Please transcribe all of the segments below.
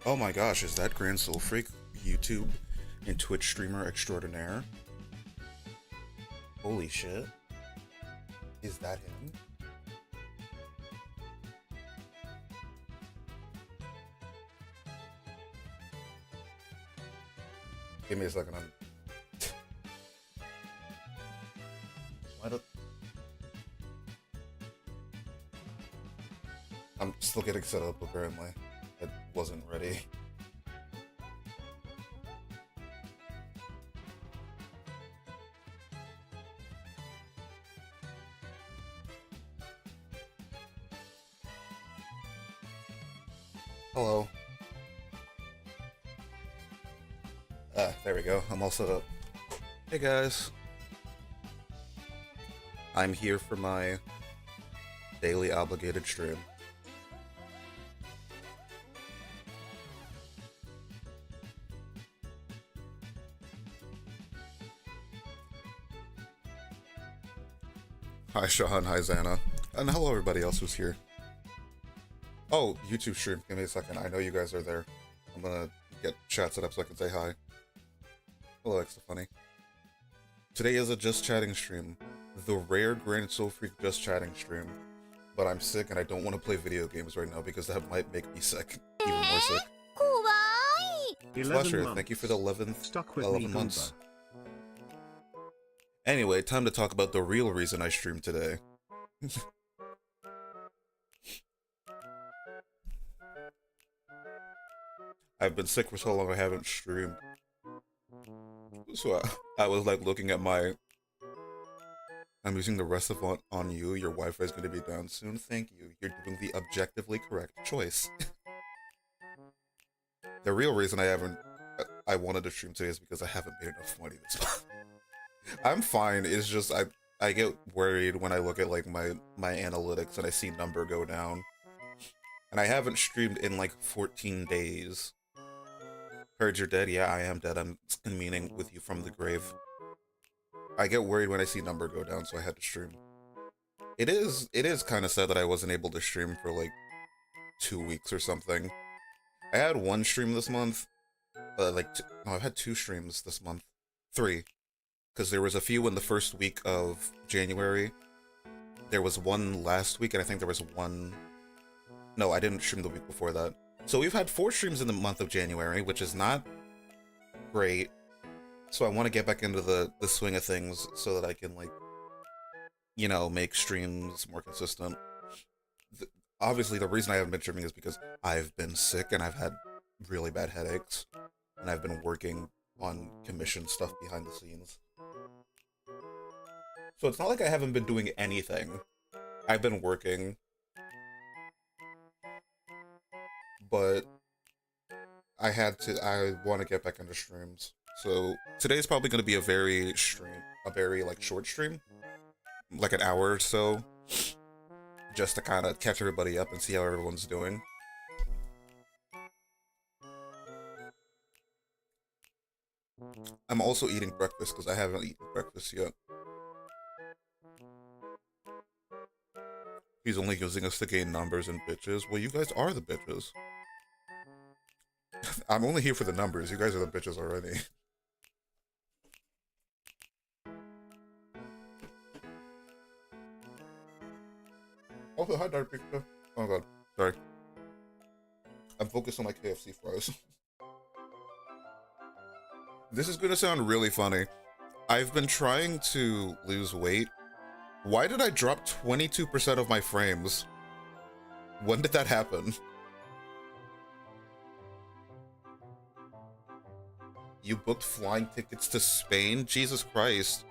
Oh my gosh, is that Grand Soul Freak, YouTube and Twitch streamer extraordinaire? Holy shit. Is that him? Give me a second. I'm still getting set up apparently. It wasn't ready. Hello. There we go. I'm all set up. Hey guys. I'm here for my daily obligated stream. Hi Shahan, hi Xana. And hello everybody else who's here. Oh, YouTube stream. Give me a second. I know you guys are there. I'm gonna get chat set up so I can say hi. Hello, Extra Funny. Today is a just chatting stream. The rare Grand Soul Freak just chatting stream. But I'm sick and I don't want to play video games right now because that might make me sick. Even more sick. Slasher, thank you for the 11 months. Anyway, time to talk about the real reason I streamed today. I've been sick for so long I haven't streamed. So I was like looking at my... I'm using the rest of on you. Your Wi-Fi is going to be down soon. Thank you. You're doing the objectively correct choice. The real reason I wanted to stream today is because I haven't made enough money this month. I'm fine. It's just I get worried when I look at like my analytics and I see number go down. And I haven't streamed in like 14 days. Heard you're dead? Yeah, I am dead. I'm meaning with you from the grave. I get worried when I see number go down, so I had to stream. It is kind of sad that I wasn't able to stream for like 2 weeks or something. I had one stream this month. No, I've had 2 streams this month. 3. Because there was a few in the first week of January. There was one last week, and I think there was one... No, I didn't stream the week before that. So we've had 4 streams in the month of January, which is not great. So I want to get back into the swing of things so that I can, like, you know, make streams more consistent. Obviously, the reason I haven't been streaming is because I've been sick and I've had really bad headaches. And I've been working on commission stuff behind the scenes. So it's not like I haven't been doing anything. I've been working. But I want to get back into streams. So today's probably going to be a very like short stream. Like an hour or so. Just to kind of catch everybody up and see how everyone's doing. I'm also eating breakfast because I haven't eaten breakfast yet. He's only using us to gain numbers and bitches. Well, you guys are the bitches. I'm only here for the numbers. You guys are the bitches already. Also, hi, Dark Picture. Oh god, sorry. I'm focused on my KFC fries. This is gonna sound really funny. I've been trying to lose weight. Why did I drop 22% of my frames? When did that happen? You booked flying tickets to Spain? Jesus Christ.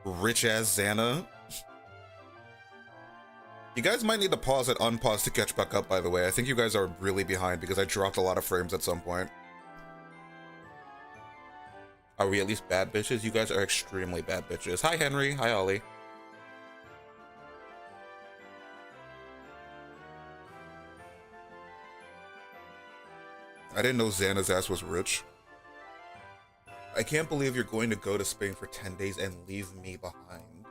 Rich ass Xana. You guys might need to pause and unpause to catch back up, by the way. I think you guys are really behind because I dropped a lot of frames at some point. Are we at least bad bitches? You guys are extremely bad bitches. Hi, Henry. Hi, Ollie. I didn't know Xana's ass was rich. I can't believe you're going to go to Spain for 10 days and leave me behind.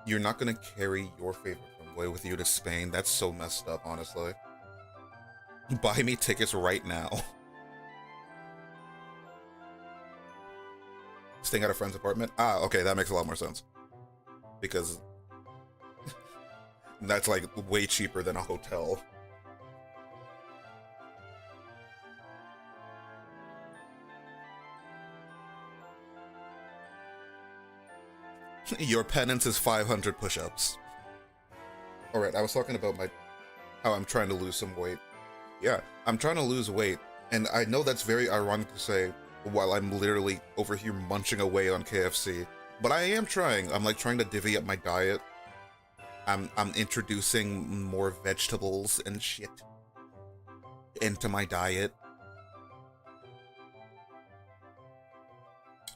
You're not gonna carry your favorite boy with you to Spain. That's so messed up, honestly. Buy me tickets right now. Staying at a friend's apartment? Ah, okay, that makes a lot more sense. Because that's like way cheaper than a hotel. Your penance is 500 push-ups. Alright, I was talking about how I'm trying to lose some weight. Yeah, I'm trying to lose weight, and I know that's very ironic to say while I'm literally over here munching away on KFC, but I am trying. I'm like trying to divvy up my diet. I'm introducing more vegetables and shit into my diet.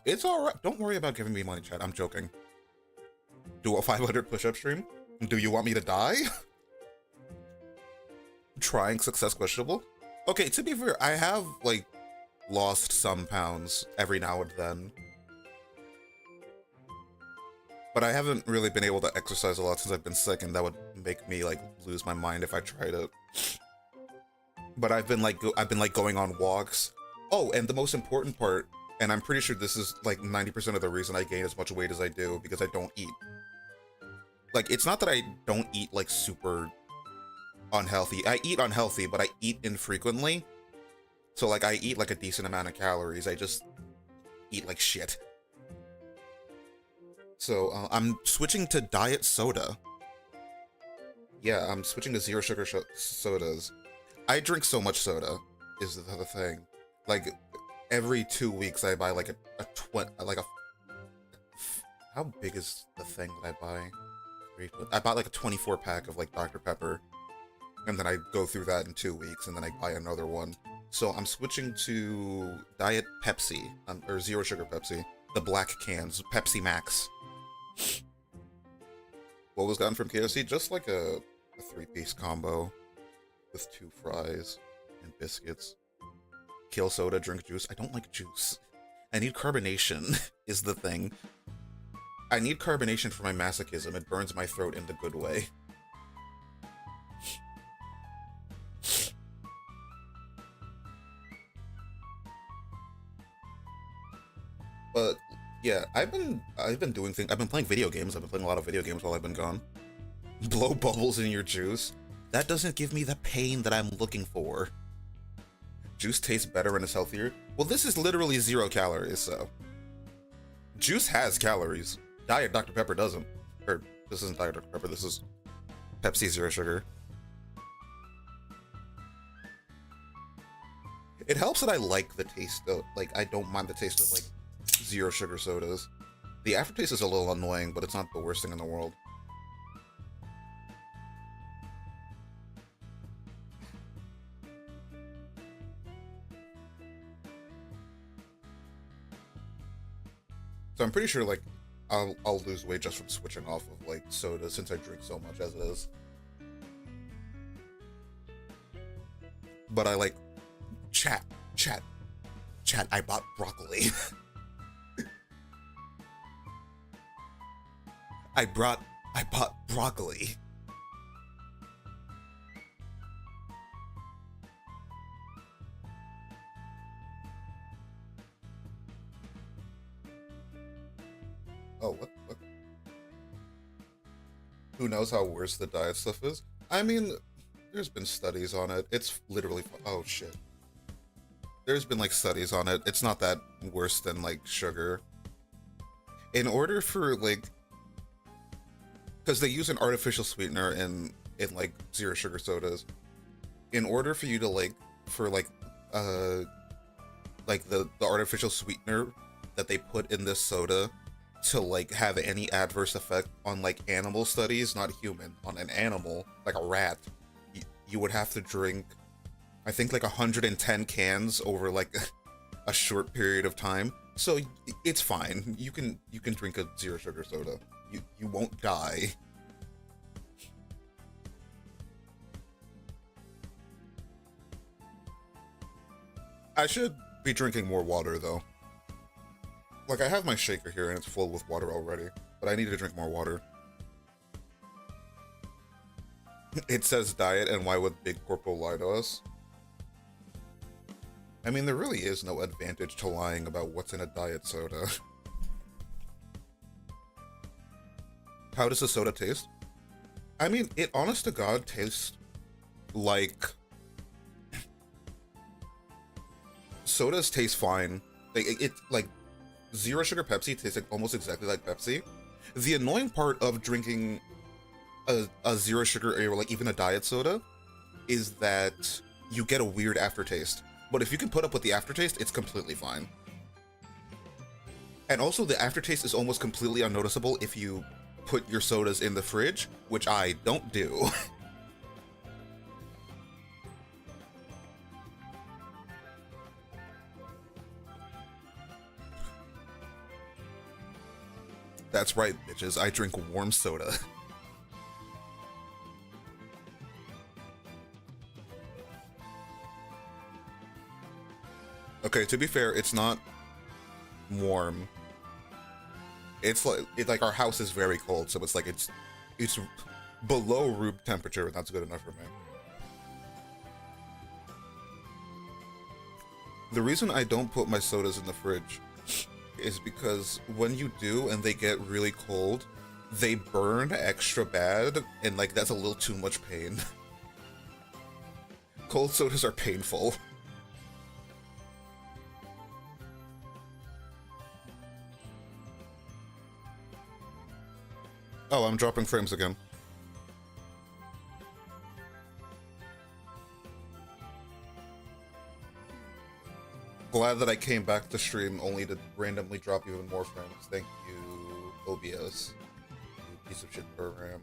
It's alright. Don't worry about giving me money, chat. I'm joking. Do a 500 push-up stream? Do you want me to die? Trying success questionable? Okay, to be fair, I have, like, lost some pounds every now and then. But I haven't really been able to exercise a lot since I've been sick, and that would make me, like, lose my mind if I tried it. But I've been going on walks. Oh, and the most important part, and I'm pretty sure this is, like, 90% of the reason I gain as much weight as I do, because I don't eat. Like, it's not that I don't eat, like, super unhealthy. I eat unhealthy, but I eat infrequently. So, like, I eat, like, a decent amount of calories. I just eat like shit. So, I'm switching to diet soda. Yeah, I'm switching to zero sugar sodas. I drink so much soda, is the thing. Like, every 2 weeks I buy, like, how big is the thing that I buy? I bought like a 24 pack of like Dr. Pepper, and then I go through that in 2 weeks, and then I buy another one. So I'm switching to Diet Pepsi, or Zero Sugar Pepsi, the black cans, Pepsi Max. What was gotten from KFC? Just like a 3-piece combo with 2 fries and biscuits. Kill soda, drink juice. I don't like juice. I need carbonation, is the thing. I need carbonation for my masochism. It burns my throat in the good way. But yeah, I've been doing things. I've been playing video games. I've been playing a lot of video games while I've been gone. Blow bubbles in your juice. That doesn't give me the pain that I'm looking for. Juice tastes better and is healthier. Well, this is literally 0 calories, so juice has calories. Diet Dr. Pepper doesn't. Or, this isn't Diet Dr. Pepper, this is Pepsi Zero Sugar. It helps that I like the taste of, like, I don't mind the taste of, like, zero sugar sodas. The aftertaste is a little annoying, but it's not the worst thing in the world. So I'm pretty sure, like, I'll lose weight just from switching off of, like, soda since I drink so much as it is. But I, like, chat, I bought broccoli. I bought broccoli. Oh, what? Who knows how worse the diet stuff is? I mean, there's been studies on it. It's literally, oh shit. There's been, like, studies on it. It's not that worse than, like, sugar. In order for, like, because they use an artificial sweetener in like, zero sugar sodas. In order for you to, like, for, like, the artificial sweetener that they put in this soda to, like, have any adverse effect on, like, animal studies, not human, on an animal, like a rat, you would have to drink, I think, like 110 cans over, like, a short period of time. So it's fine. You can drink a zero sugar soda. You won't die. I should be drinking more water, though. Like, I have my shaker here and it's full with water already, but I need to drink more water. It says diet, and why would Big Corpo lie to us? I mean, there really is no advantage to lying about what's in a diet soda. How does the soda taste? I mean, it honest to God tastes like sodas taste fine. Like zero sugar Pepsi tastes like almost exactly like Pepsi. The annoying part of drinking a zero sugar or like even a diet soda is that you get a weird aftertaste. But if you can put up with the aftertaste, it's completely fine. And also the aftertaste is almost completely unnoticeable if you put your sodas in the fridge, which I don't do. That's right, bitches. I drink warm soda. Okay, to be fair, it's not warm. It's like our house is very cold, so it's below room temperature, and that's good enough for me. The reason I don't put my sodas in the fridge is because when you do and they get really cold, they burn extra bad, and like that's a little too much pain. Cold sodas are painful. Oh, I'm dropping frames again. Glad that I came back to stream only to randomly drop even more frames. Thank you, OBS. You piece of shit program.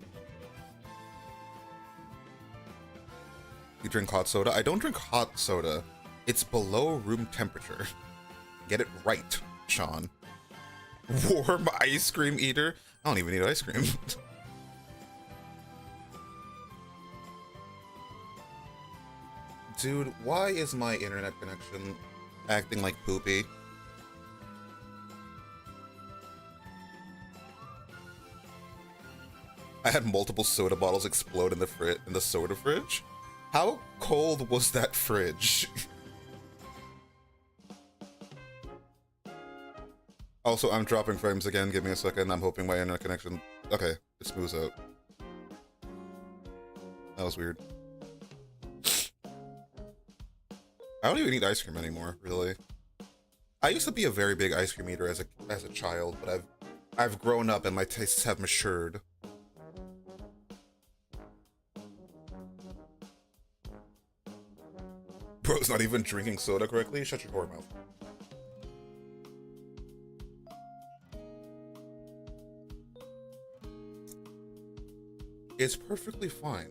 You drink hot soda? I don't drink hot soda. It's below room temperature. Get it right, Sean. Warm ice cream eater? I don't even eat ice cream. Dude, why is my internet connection acting like poopy? I had multiple soda bottles explode in the soda fridge. How cold was that fridge? Also, I'm dropping frames again. Give me a second. I'm hoping my internet connection... Okay, it smooths out. That was weird. I don't even eat ice cream anymore, really. I used to be a very big ice cream eater as a child, but I've grown up and my tastes have matured. Bro's not even drinking soda correctly? Shut your whore mouth. It's perfectly fine.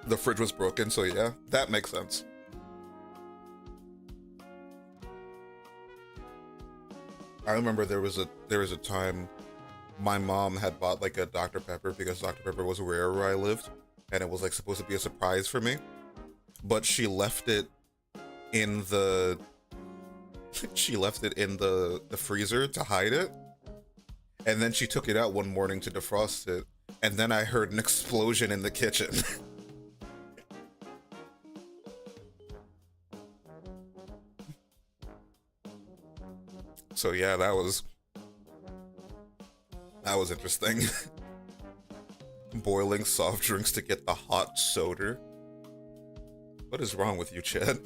The fridge was broken, so yeah, that makes sense. I remember there was a time my mom had bought like a Dr. Pepper because Dr. Pepper was rare where I lived, and it was like supposed to be a surprise for me. But she left it in the the freezer to hide it. And then she took it out one morning to defrost it, and then I heard an explosion in the kitchen. So yeah, that was interesting. Boiling soft drinks to get the hot soda. What is wrong with you, Chad?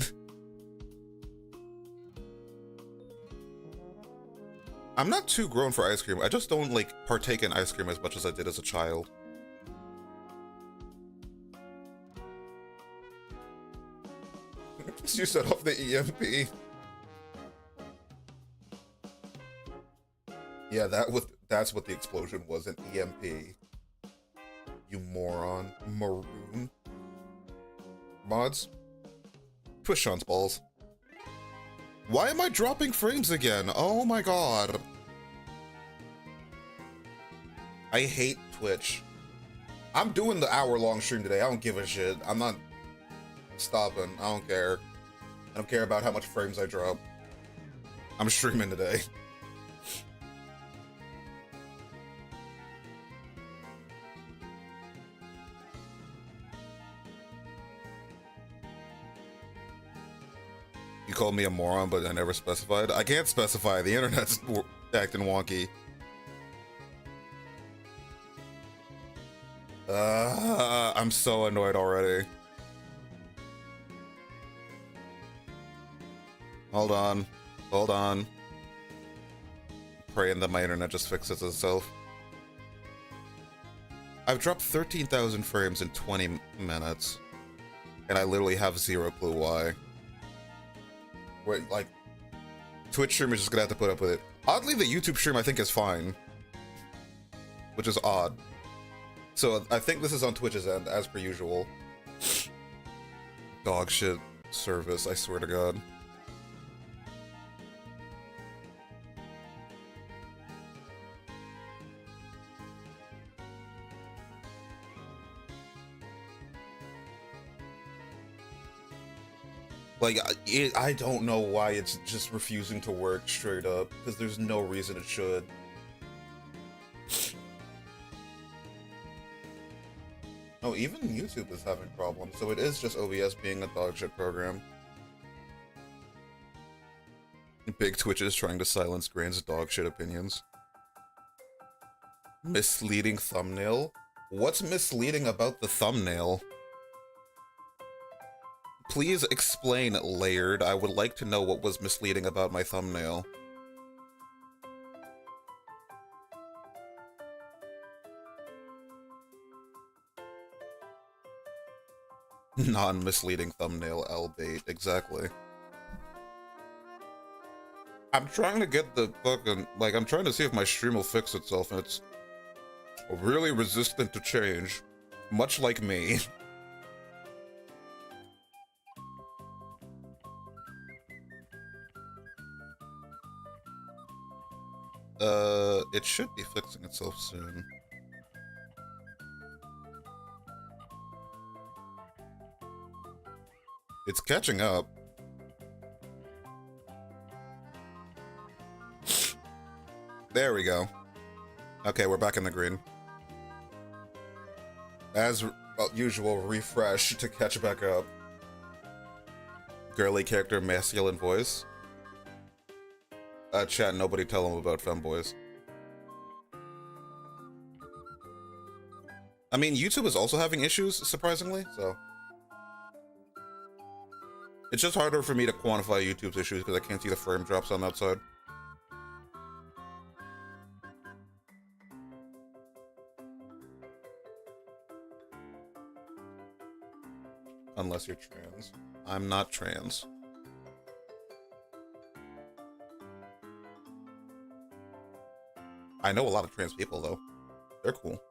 I'm not too grown for ice cream. I just don't like partake in ice cream as much as I did as a child. You set off the EMP. Yeah, that's what the explosion was, an EMP. You moron. Maroon. Mods? Twist Sean's balls. Why am I dropping frames again? Oh my god. I hate Twitch. I'm doing the hour-long stream today. I don't give a shit. I'm not stopping. I don't care. I don't care about how much frames I drop. I'm streaming today. You called me a moron, but I never specified. I can't specify. The internet's acting wonky. I'm so annoyed already. Hold on. Hold on. Praying that my internet just fixes itself. I've dropped 13,000 frames in 20 minutes. And I literally have zero clue why. Wait, like, Twitch stream is just gonna have to put up with it. Oddly, the YouTube stream I think is fine. Which is odd. So, I think this is on Twitch's end, as per usual. Dog shit service, I swear to God. Like, I don't know why it's just refusing to work straight up, because there's no reason it should. Oh, even YouTube is having problems, so it is just OBS being a dogshit program. Big Twitch is trying to silence Grain's dogshit opinions. Misleading thumbnail? What's misleading about the thumbnail? Please explain, Layered. I would like to know what was misleading about my thumbnail. Non-misleading thumbnail, L-bait, exactly. I'm trying to get the fucking, like, I'm trying to see if my stream will fix itself, and it's really resistant to change. Much like me. It should be fixing itself soon. It's catching up. There we go. Okay, we're back in the green. As usual, refresh to catch back up. Girly character, masculine voice. Chat, nobody tell him about femboys. I mean, YouTube is also having issues, surprisingly, so... It's just harder for me to quantify YouTube's issues because I can't see the frame drops on that side. Unless you're trans. I'm not trans. I know a lot of trans people, though. They're cool.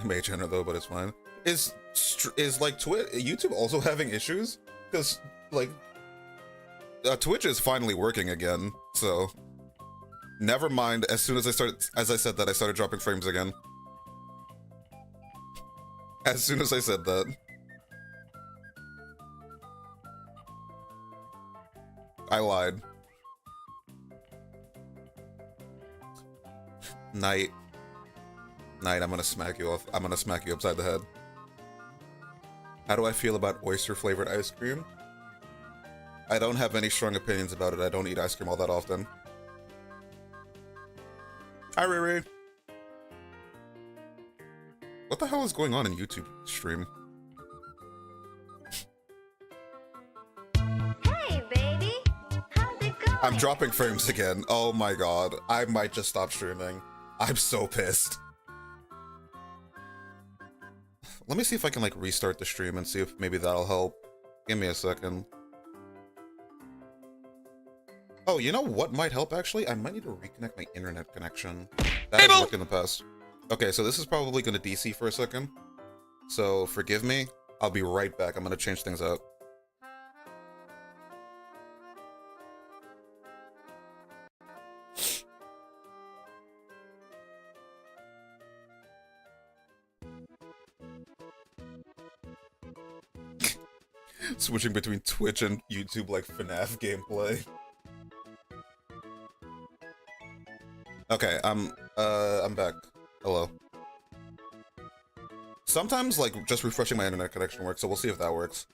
Mage Hunter, though, but it's fine. Is like YouTube also having issues? Because like Twitch is finally working again, so never mind. As soon as I said that, I started dropping frames again. As soon as I said that. I lied. Night, I'm gonna smack you off. I'm gonna smack you upside the head. How do I feel about oyster-flavored ice cream? I don't have any strong opinions about it. I don't eat ice cream all that often. Hi, Riri. What the hell is going on in YouTube stream? Hey, baby. How's it going? I'm dropping frames again. Oh my god. I might just stop streaming. I'm so pissed. Let me see if I can, like, restart the stream and see if maybe that'll help. Give me a second. Oh, you know what might help, actually? I might need to reconnect my internet connection. That has worked in the past. Okay, so this is probably going to DC for a second. So, forgive me. I'll be right back. I'm going to change things out. Switching between Twitch and YouTube like FNAF gameplay. Okay, I'm back. Hello. Sometimes, like, just refreshing my internet connection works, so we'll see if that works.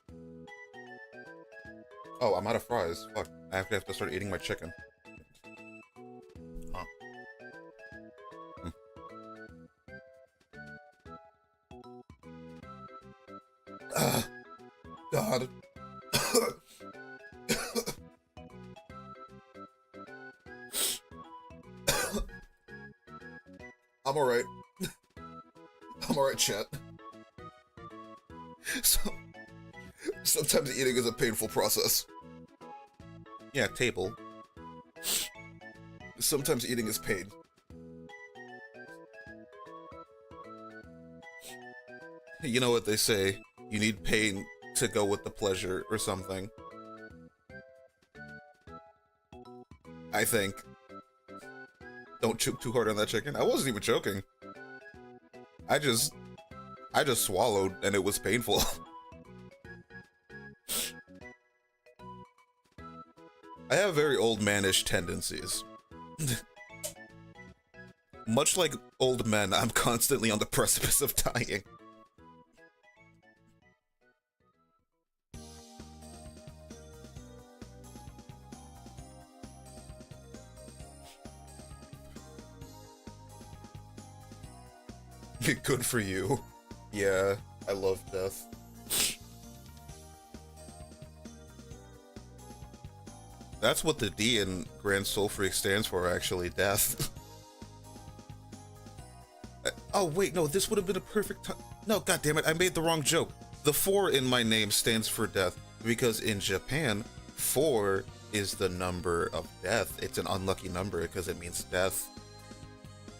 Oh, I'm out of fries. Fuck. I have to start eating my chicken. Huh. God. I'm alright. I'm alright, chat. So, sometimes eating is a painful process. Yeah, table. Sometimes eating is pain. You know what they say, you need pain to go with the pleasure or something. I think. Don't choke too hard on that chicken. I wasn't even joking. I just swallowed and it was painful. I have very old manish tendencies. Much like old men, I'm constantly on the precipice of dying. Good for you. Yeah, I love death. That's what the D in Grand Soul Freak stands for, actually, death. Oh, wait, no, this would have been a perfect time. No, goddammit, I made the wrong joke. The 4 in my name stands for death, because in Japan, 4 is the number of death. It's an unlucky number because it means death.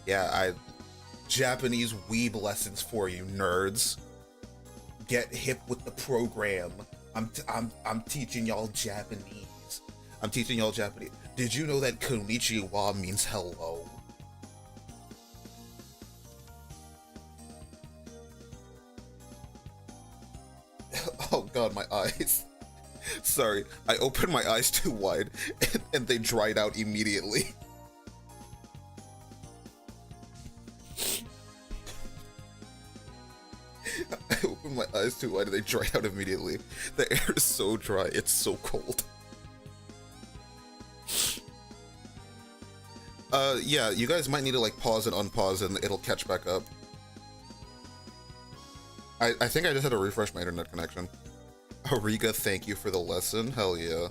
Yeah, Japanese weeb lessons for you, nerds. Get hip with the program. I'm teaching y'all Japanese. I'm teaching y'all Japanese. Did you know that konnichiwa means hello? Oh god, my eyes. Sorry, I opened my eyes too wide and they dried out immediately. I opened my eyes too wide and they dried out immediately. The air is so dry, it's so cold. Yeah, you guys might need to like pause and unpause and it'll catch back up. I think I just had to refresh my internet connection. Ariga, thank you for the lesson. Hell yeah.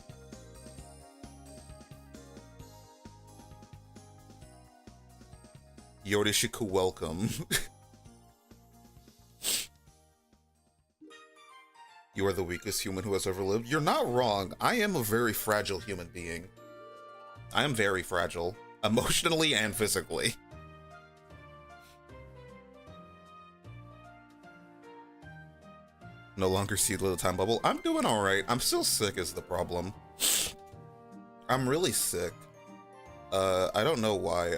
Yorishiku, welcome. You are the weakest human who has ever lived. You're not wrong. I am a very fragile human being. I am very fragile. Emotionally and physically. No longer see the time bubble. I'm doing alright. I'm still sick is the problem. I'm really sick. I don't know why.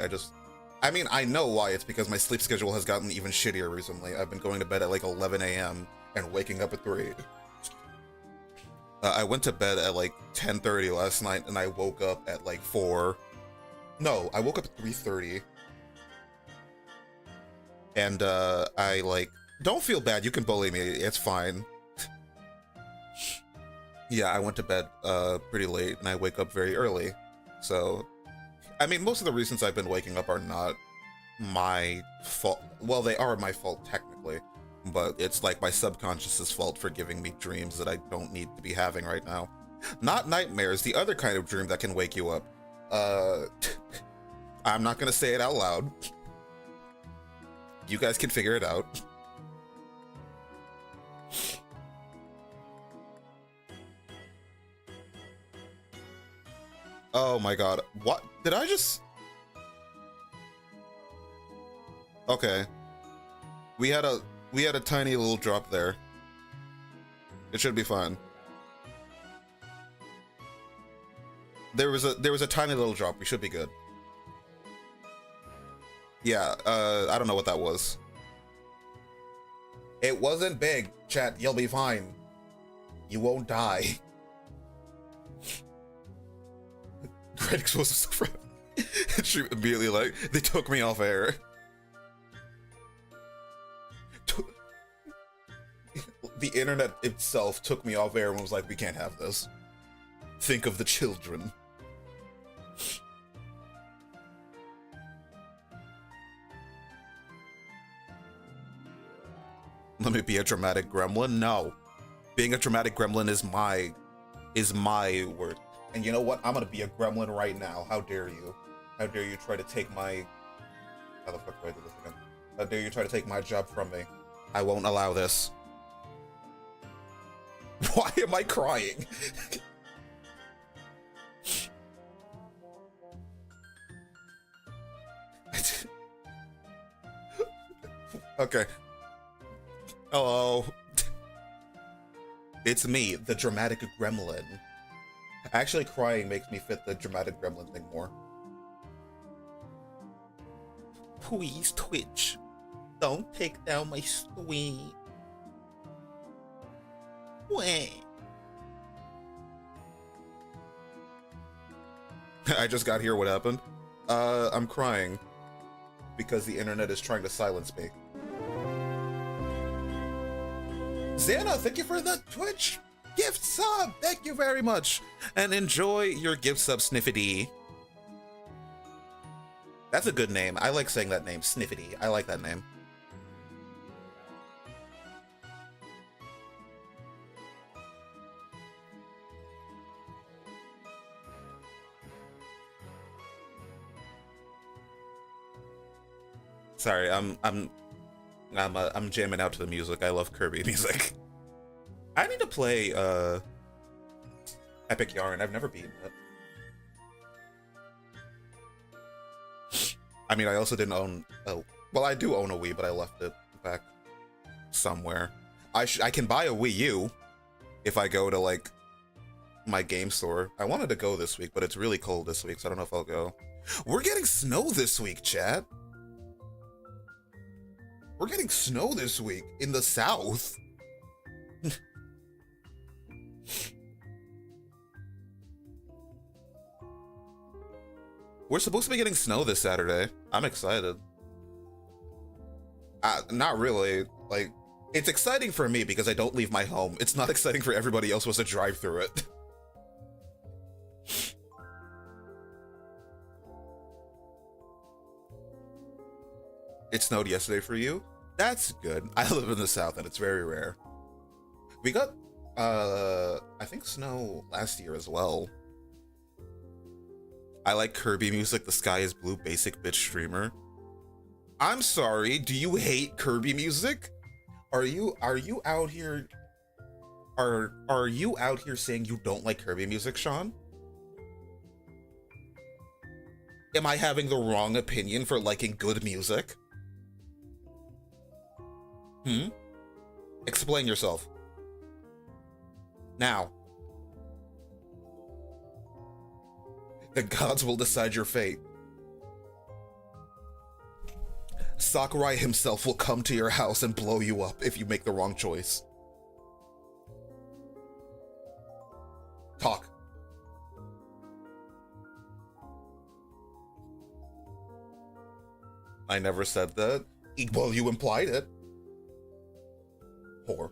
I mean, I know why. It's because my sleep schedule has gotten even shittier recently. I've been going to bed at like 11 a.m. and waking up at 3. I went to bed at like 10:30 last night and I woke up at like 4. No, I woke up at 3:30. And I like, don't feel bad, you can bully me, it's fine. Yeah, I went to bed pretty late and I wake up very early. So, I mean, most of the reasons I've been waking up are not my fault. Well, they are my fault technically, but it's like my subconscious's fault for giving me dreams that I don't need to be having right now. Not nightmares, the other kind of dream that can wake you up. I'm not gonna say it out loud. You guys can figure it out. Oh my god. What? Did I just... Okay. We had a tiny little drop there. It should be fine. There was a tiny little drop. We should be good. Yeah, I don't know what that was. It wasn't big, chat. You'll be fine. You won't die. Greg exposed to she immediately like, they took me off air. the internet itself took me off air and was like, we can't have this. Think of the children. Let me be a dramatic gremlin? No. Being a dramatic gremlin is my word. And you know what? I'm gonna be a gremlin right now. How dare you? How dare you try to take my... How the fuck do I do this again? How dare you try to take my job from me? I won't allow this. Why am I crying? Okay. Hello. It's me, the dramatic gremlin. Actually, crying makes me fit the dramatic gremlin thing more. Please, Twitch. Don't take down my stream. Wait. I just got here. What happened? I'm crying because the internet is trying to silence me. Xana, thank you for the Twitch gift sub. Thank you very much. And enjoy your gift sub, Sniffity. That's a good name. I like saying that name, Sniffity. I like that name. Sorry, I'm jamming out to the music. I love Kirby music. I need to play Epic Yarn. I've never beaten it. I mean, I also didn't own... Oh, well, I do own a Wii, but I left it back somewhere. I can buy a Wii U if I go to, like, my game store. I wanted to go this week, but it's really cold this week, so I don't know if I'll go. We're getting snow this week, chat. We're getting snow this week in the south. We're supposed to be getting snow this Saturday. I'm excited. Not really. Like, it's exciting for me because I don't leave my home. It's not exciting for everybody else who has to drive through it. It snowed yesterday for you? That's good. I live in the south and it's very rare. We got, I think snow last year as well. I like Kirby music, the sky is blue, basic bitch streamer. I'm sorry, do you hate Kirby music? Are you out here, are you out here saying you don't like Kirby music, Sean? Am I having the wrong opinion for liking good music? Explain yourself. Now. The gods will decide your fate. Sakurai himself will come to your house and blow you up if you make the wrong choice. Talk. I never said that. Well, you implied it. Whore.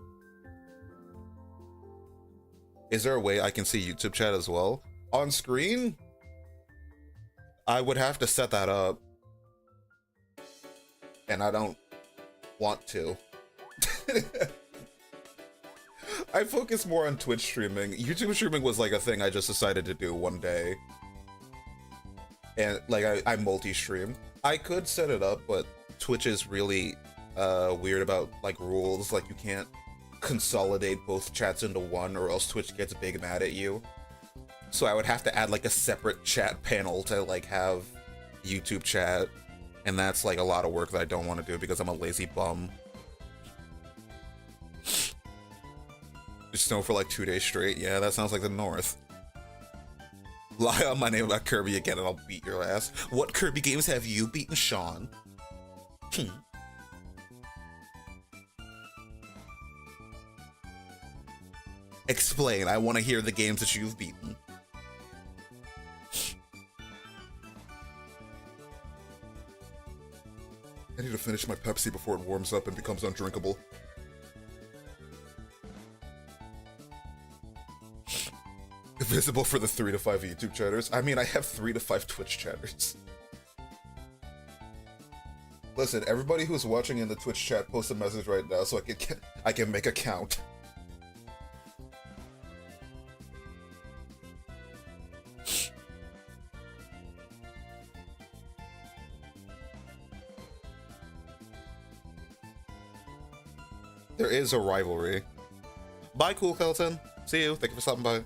Is there a way I can see YouTube chat as well? On screen? I would have to set that up. And I don't want to. I focus more on Twitch streaming. YouTube streaming was like a thing I just decided to do one day. And like I multi-stream. I could set it up, but Twitch is really weird about like rules. Like you can't consolidate both chats into one or else Twitch gets big mad at you. So I would have to add like a separate chat panel to like have YouTube chat. And that's like a lot of work that I don't want to do because I'm a lazy bum. Snow for like 2 days straight. Yeah, that sounds like the North. Lie on my name about Kirby again and I'll beat your ass. What Kirby games have you beaten, Sean? Explain. I want to hear the games that you've beaten. I need to finish my Pepsi before it warms up and becomes undrinkable. visible for the 3 to 5 YouTube chatters. I mean, I have 3 to 5 Twitch chatters. Listen, everybody who's watching in the Twitch chat, post a message right now so I can make a count. There is a rivalry. Bye, Cool Kelton. See you. Thank you for stopping by.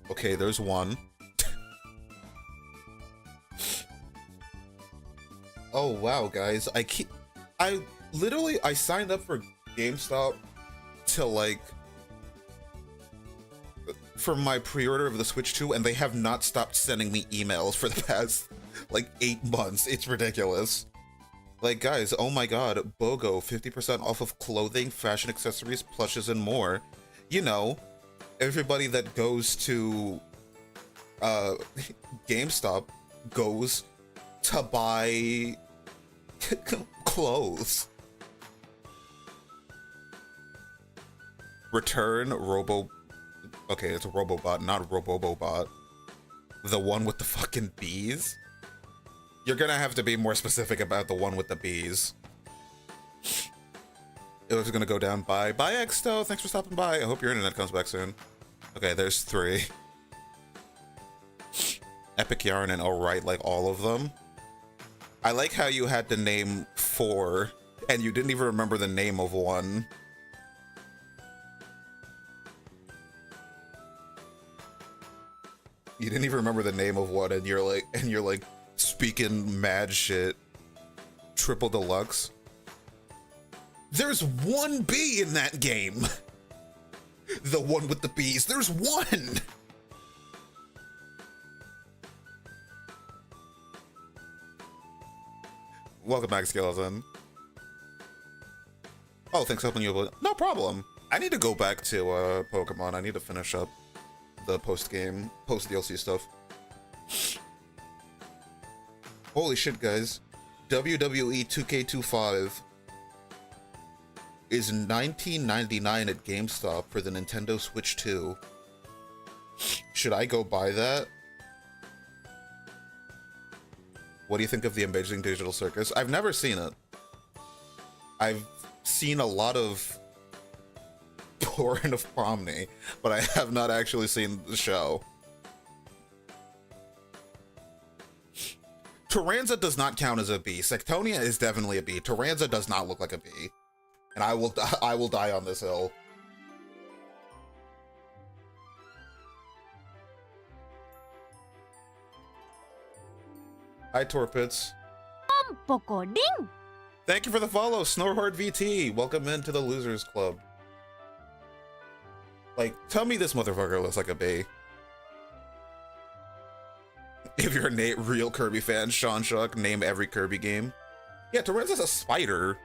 Okay, there's one. Oh wow, guys. I literally signed up for GameStop to like for my pre-order of the Switch 2, and they have not stopped sending me emails for the past like 8 months. It's ridiculous. Like, guys, oh my god, BOGO, 50% off of clothing, fashion accessories, plushes, and more. You know, everybody that goes to GameStop goes to buy clothes. Return Robo... Okay, it's a Robobot, not Robobobot. The one with the fucking bees? You're gonna have to be more specific about the one with the bees. It was gonna go down. Bye. Bye, Exto. Thanks for stopping by. I hope your internet comes back soon. Okay, there's 3. Epic Yarn and alright, like all of them. I like how you had to name 4, and you didn't even remember the name of one. You didn't even remember the name of one, and you're like speaking mad shit. Triple Deluxe. There's 1 bee in that game. The one with the bees. There's 1. Welcome back, Skeleton. Oh, thanks for helping you up. No problem. I need to go back to Pokemon. I need to finish up the post-game, post-DLC stuff. Holy shit, guys. WWE 2K25 is $19.99 at GameStop for the Nintendo Switch 2. Should I go buy that? What do you think of the Amazing Digital Circus? I've never seen it. I've seen a lot of porn of Pomni, but I have not actually seen the show. Taranza does not count as a bee. Sectonia is definitely a bee. Taranza does not look like a bee. And I will die on this hill. Hi, Torpits. Ding! Thank you for the follow, Snorhorde VT. Welcome into the Losers Club. Like, tell me this motherfucker looks like a bee. If you're a real Kirby fan, Sean Shuck, name every Kirby game. Yeah, Taranza's a spider.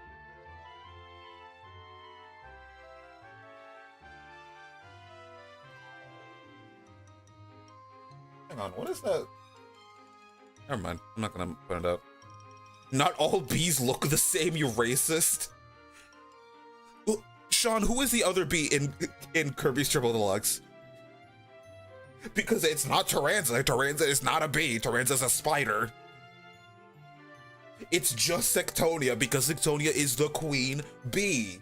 Hang on, what is that? Never mind, I'm not gonna put it up. Not all bees look the same, you racist. Sean, who is the other bee in Kirby's Triple Deluxe? Because it's not Taranza. Taranza is not a bee. Taranza's a spider. It's just Sectonia because Sectonia is the queen bee.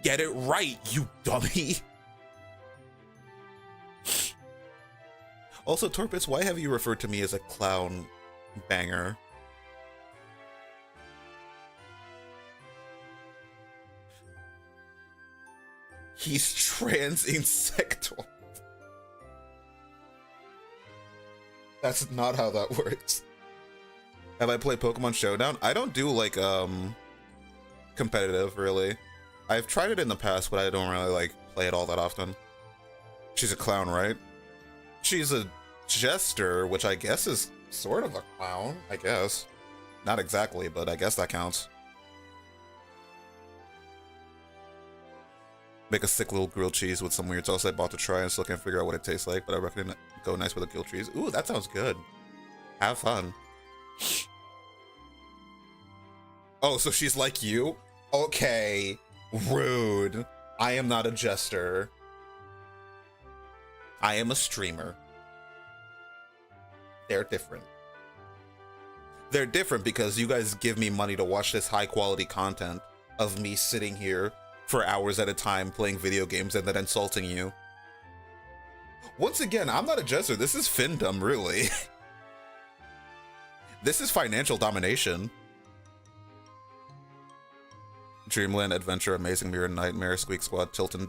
Get it right, you dummy. Also, Torpits, why have you referred to me as a clown banger? He's trans insectoid. That's not how that works. Have I played Pokemon Showdown? I don't do like competitive really. I've tried it in the past, but I don't really like play it all that often. She's a clown, right? She's a jester, which I guess is sort of a clown, I guess. Not exactly, but I guess that counts. Make a sick little grilled cheese with some weird sauce I bought to try and still can't figure out what it tastes like, but I reckon it'd go nice with a grilled cheese. Ooh, that sounds good. Have fun. Oh, so she's like you? Okay. Rude. I am not a jester. I am a streamer. They're different. They're different because you guys give me money to watch this high quality content of me sitting here for hours at a time playing video games and then insulting you. Once again, I'm not a jester. This is findom, really. This is financial domination. Dreamland, Adventure, Amazing Mirror, Nightmare, Squeak Squad, Tilt and...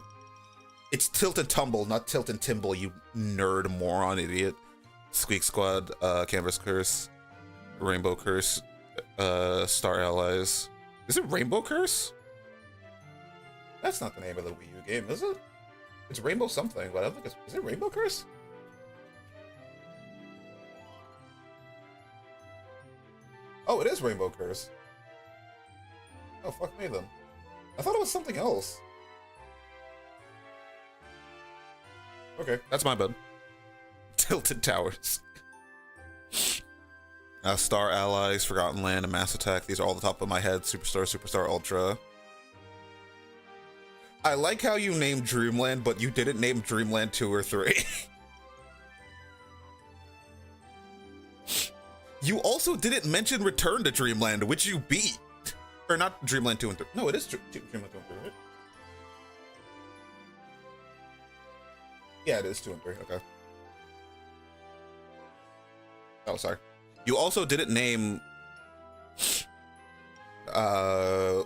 It's Tilt and Tumble, not Tilt and Timble, you nerd moron idiot. Squeak Squad, Canvas Curse, Rainbow Curse, Star Allies. Is it Rainbow Curse? That's not the name of the Wii U game, is it? It's Rainbow something, but I don't think it's... Is it Rainbow Curse? Oh, it is Rainbow Curse. Oh, fuck me then. I thought it was something else. Okay, that's my bad. Tilted Towers. Star Allies, Forgotten Land, and Mass Attack. These are all the top of my head. Superstar, Superstar Ultra. I like how you named Dreamland, but you didn't name Dreamland 2 or 3. You also didn't mention Return to Dreamland, which you beat. Or not Dreamland 2 and 3. No, it is Dreamland 2 and 3, right? Yeah, it is 2 and 3. Okay. Oh, sorry. You also didn't name...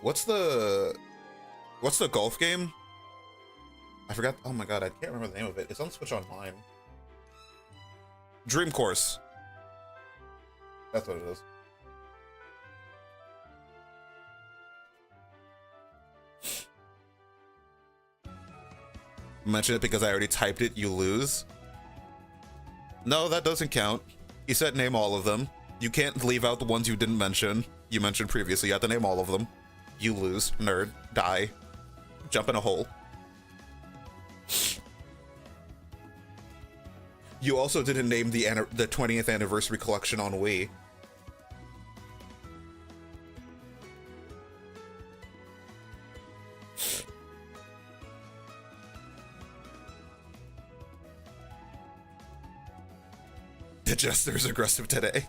What's the golf game? I forgot. Oh my god, I can't remember the name of it. It's on Switch Online. Dream Course. That's what it is. Mention it because I already typed it, you lose. No, that doesn't count. You said name all of them. You can't leave out the ones you didn't mention. You mentioned previously, you have to name all of them. You lose. Nerd. Die. Jump in a hole. You also didn't name the 20th anniversary collection on Wii. The jester's aggressive today.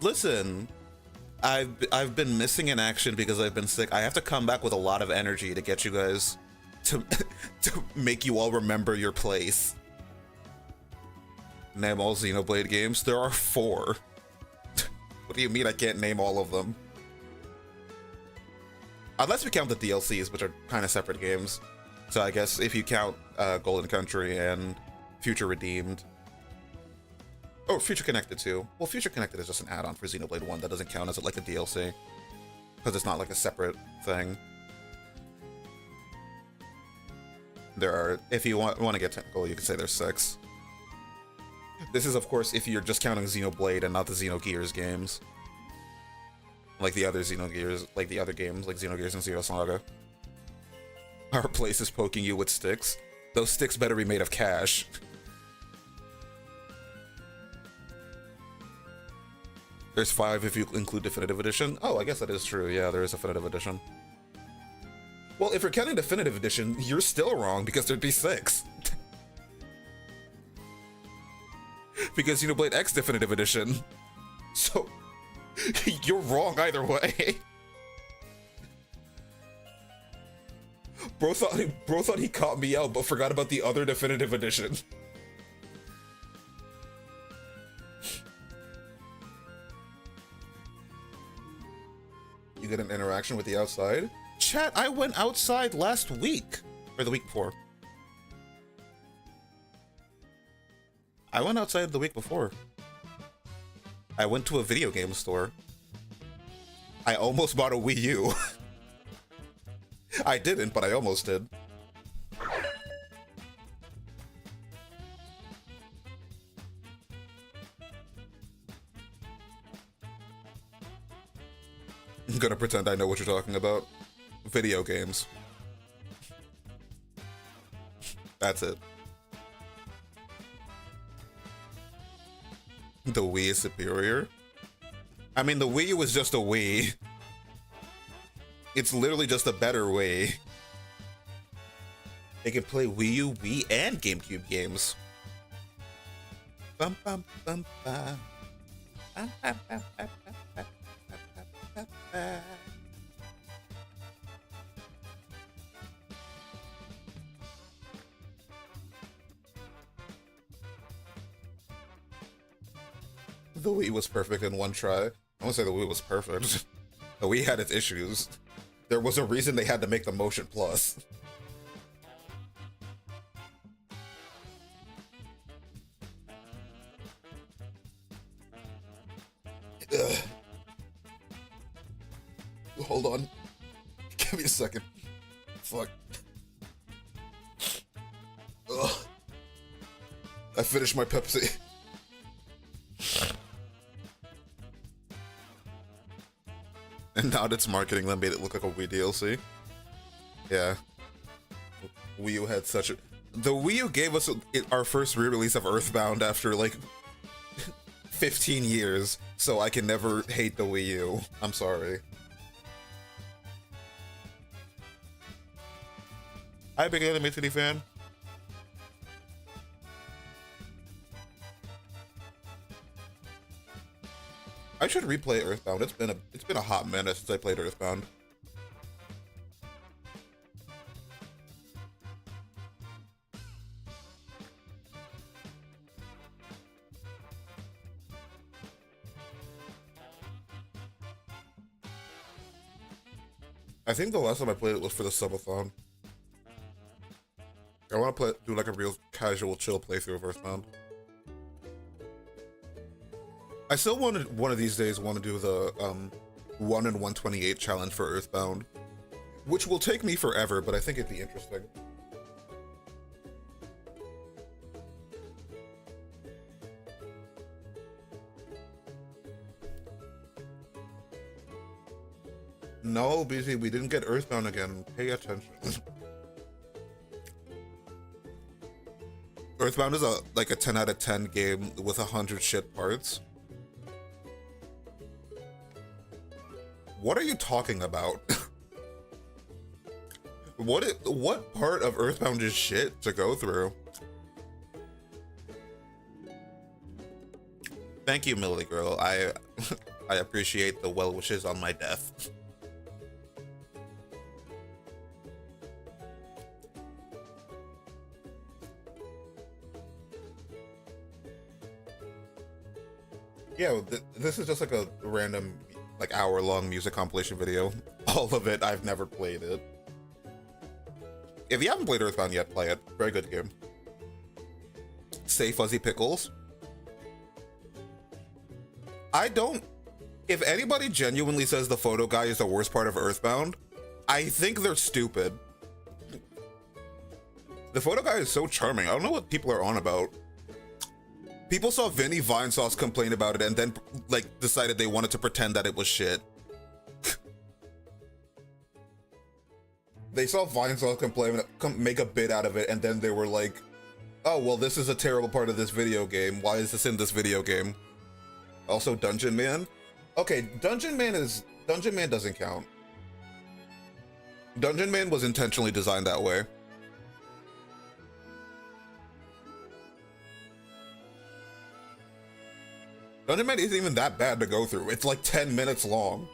Listen, I've been missing in action because I've been sick. I have to come back with a lot of energy to get you guys to make you all remember your place. Name all Xenoblade games? There are 4. What do you mean I can't name all of them? Unless we count the DLCs, which are kind of separate games. So I guess if you count Golden Country and Future Redeemed. Oh, Future Connected too. Well, Future Connected is just an add-on for Xenoblade 1. That doesn't count as like a DLC. Because it's not like a separate thing. There are, if you want to get technical, you could say there's 6. This is, of course, if you're just counting Xenoblade and not the Xenogears games. Like the other Xenogears, like the other games, like Xenogears and Xenosaga. Our place is poking you with sticks. Those sticks better be made of cash. There's 5 if you include Definitive Edition. Oh, I guess that is true. Yeah, there is Definitive Edition. Well, if you're counting Definitive Edition, you're still wrong because there'd be 6. Because Xenoblade X Definitive Edition. So, you're wrong either way. Bro thought he caught me out, but forgot about the other Definitive Edition. You get an interaction with the outside? Chat, I went outside last week. Or the week before. I went outside the week before. I went to a video game store. I almost bought a Wii U. I didn't, but I almost did. I'm gonna pretend I know what you're talking about. Video games. That's it. The Wii is superior? I mean, the Wii was just a Wii. It's literally just a better way. They can play Wii U, Wii, and GameCube games. Bum, bum, bum, bum. Bum, bum, bum, bum, bum, bum, bum, bum, bum. The Wii was perfect in one try. I won't say the Wii was perfect. The Wii had its issues. There was a reason they had to make the Motion Plus. Ugh. Hold on. Give me a second. Fuck. Ugh. I finished my Pepsi. And now its marketing that made it look like a Wii DLC. Yeah. Wii U had such a... The Wii U gave us our first re-release of Earthbound after, like, 15 years, so I can never hate the Wii U. I'm sorry. Hi, big Anime City fan. I should replay Earthbound. It's been a hot minute since I played Earthbound. I think the last time I played it was for the subathon. I want to do like a real casual, chill playthrough of Earthbound. I still wanted one of these days want to do the 1 in 128 challenge for Earthbound, which will take me forever, but I think it'd be interesting. No, BZ, we didn't get Earthbound again. Pay attention. Earthbound is like a 10 out of 10 game with 100 shit parts. What are you talking about? What part of Earthbound is shit to go through? Thank you, Millie Girl. I appreciate the well wishes on my death. Yeah, this is just like a random, like, hour-long music compilation video. All of it, I've never played it. If you haven't played Earthbound yet, play it. Very good game. Say Fuzzy Pickles. If anybody genuinely says the photo guy is the worst part of Earthbound, I think they're stupid. The photo guy is so charming. I don't know what people are on about. People saw Vinny Vinesauce complain about it and then, like, decided they wanted to pretend that it was shit. They saw Vinesauce complain, make a bit out of it, and then they were like, oh, well, this is a terrible part of this video game. Why is this in this video game? Also, Dungeon Man? Okay, Dungeon Man doesn't count. Dungeon Man was intentionally designed that way. Dungeon Man isn't even that bad to go through. It's like 10 minutes long.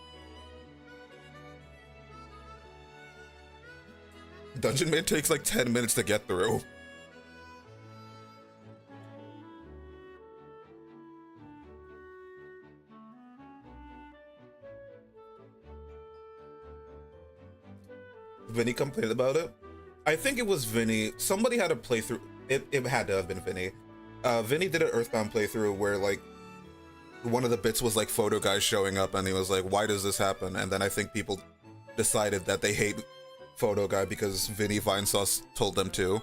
Dungeon Man takes like 10 minutes to get through. Vinny complained about it? I think it was Vinny. Somebody had a playthrough. It had to have been Vinny. Vinny did an Earthbound playthrough where, like, one of the bits was like photo guys showing up and he was like, why does this happen? And then I think people decided that they hate photo guy because Vinny Vinesauce told them to.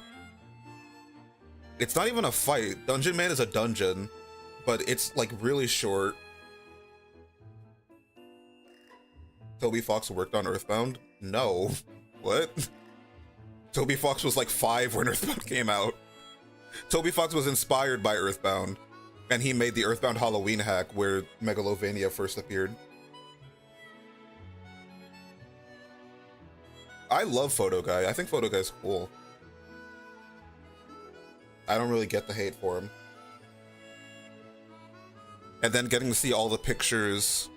It's not even a fight. Dungeon Man is a dungeon, but it's like really short. Toby Fox worked on Earthbound? No. What? Toby Fox was like 5 when Earthbound came out. Toby Fox was inspired by Earthbound. And he made the Earthbound Halloween hack where Megalovania first appeared. I love Photo Guy. I think Photo Guy's cool. I don't really get the hate for him. And then getting to see all the pictures,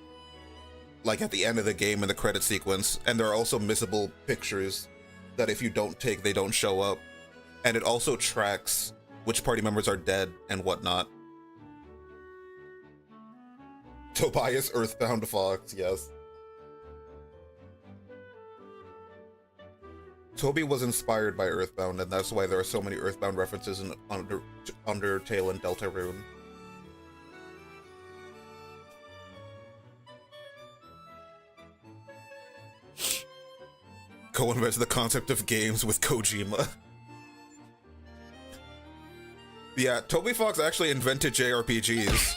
like at the end of the game in the credit sequence, and there are also missable pictures that if you don't take, they don't show up. And it also tracks which party members are dead and whatnot. Tobias Earthbound Fox, yes. Toby was inspired by Earthbound, and that's why there are so many Earthbound references in Undertale and Deltarune. Co-invents the concept of games with Kojima. Yeah, Toby Fox actually invented JRPGs.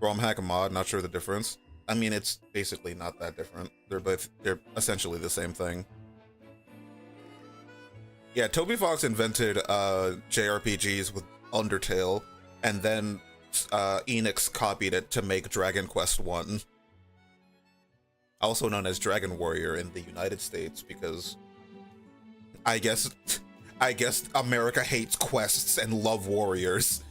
ROM hack mod, not sure the difference. I mean, it's basically not that different. They're essentially the same thing. Yeah, Toby Fox invented JRPGs with Undertale, and then Enix copied it to make Dragon Quest I. Also known as Dragon Warrior in the United States, because I guess America hates quests and love warriors.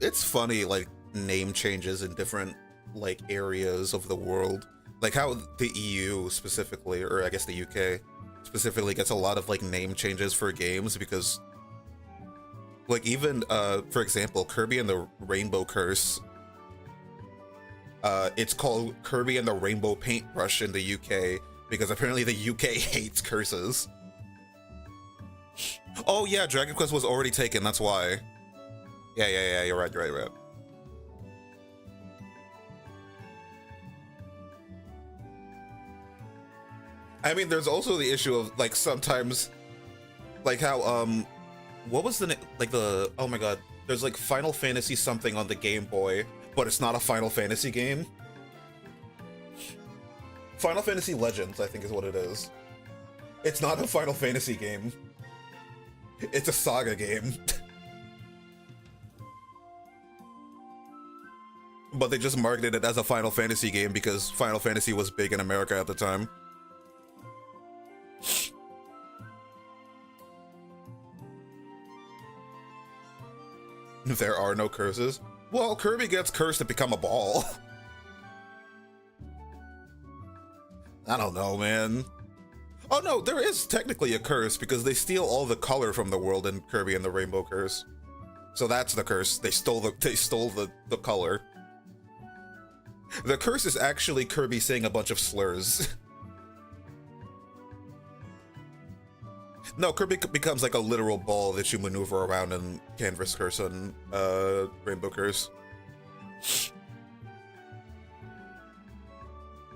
It's funny, like, name changes in different, like, areas of the world. Like how the EU specifically, or I guess the UK specifically, gets a lot of, like, name changes for games because, like, even, for example, Kirby and the Rainbow Curse, it's called Kirby and the Rainbow Paintbrush in the UK because apparently the UK hates curses. Oh yeah, Dragon Quest was already taken, that's why. Yeah, you're right. I mean, there's also the issue of, like, sometimes, like how, what was the, oh my god, there's, like, Final Fantasy something on the Game Boy, but it's not a Final Fantasy game. Final Fantasy Legends, I think is what it is. It's not a Final Fantasy game. It's a Saga game. But they just marketed it as a Final Fantasy game because Final Fantasy was big in America at the time. There are no curses. Well, Kirby gets cursed to become a ball. I don't know, man. Oh no, there is technically a curse because they steal all the color from the world in Kirby and the Rainbow Curse. So that's the curse. They stole the color. The curse is actually Kirby saying a bunch of slurs. No, Kirby becomes like a literal ball that you maneuver around in Canvas Curse and Rainbow Curse.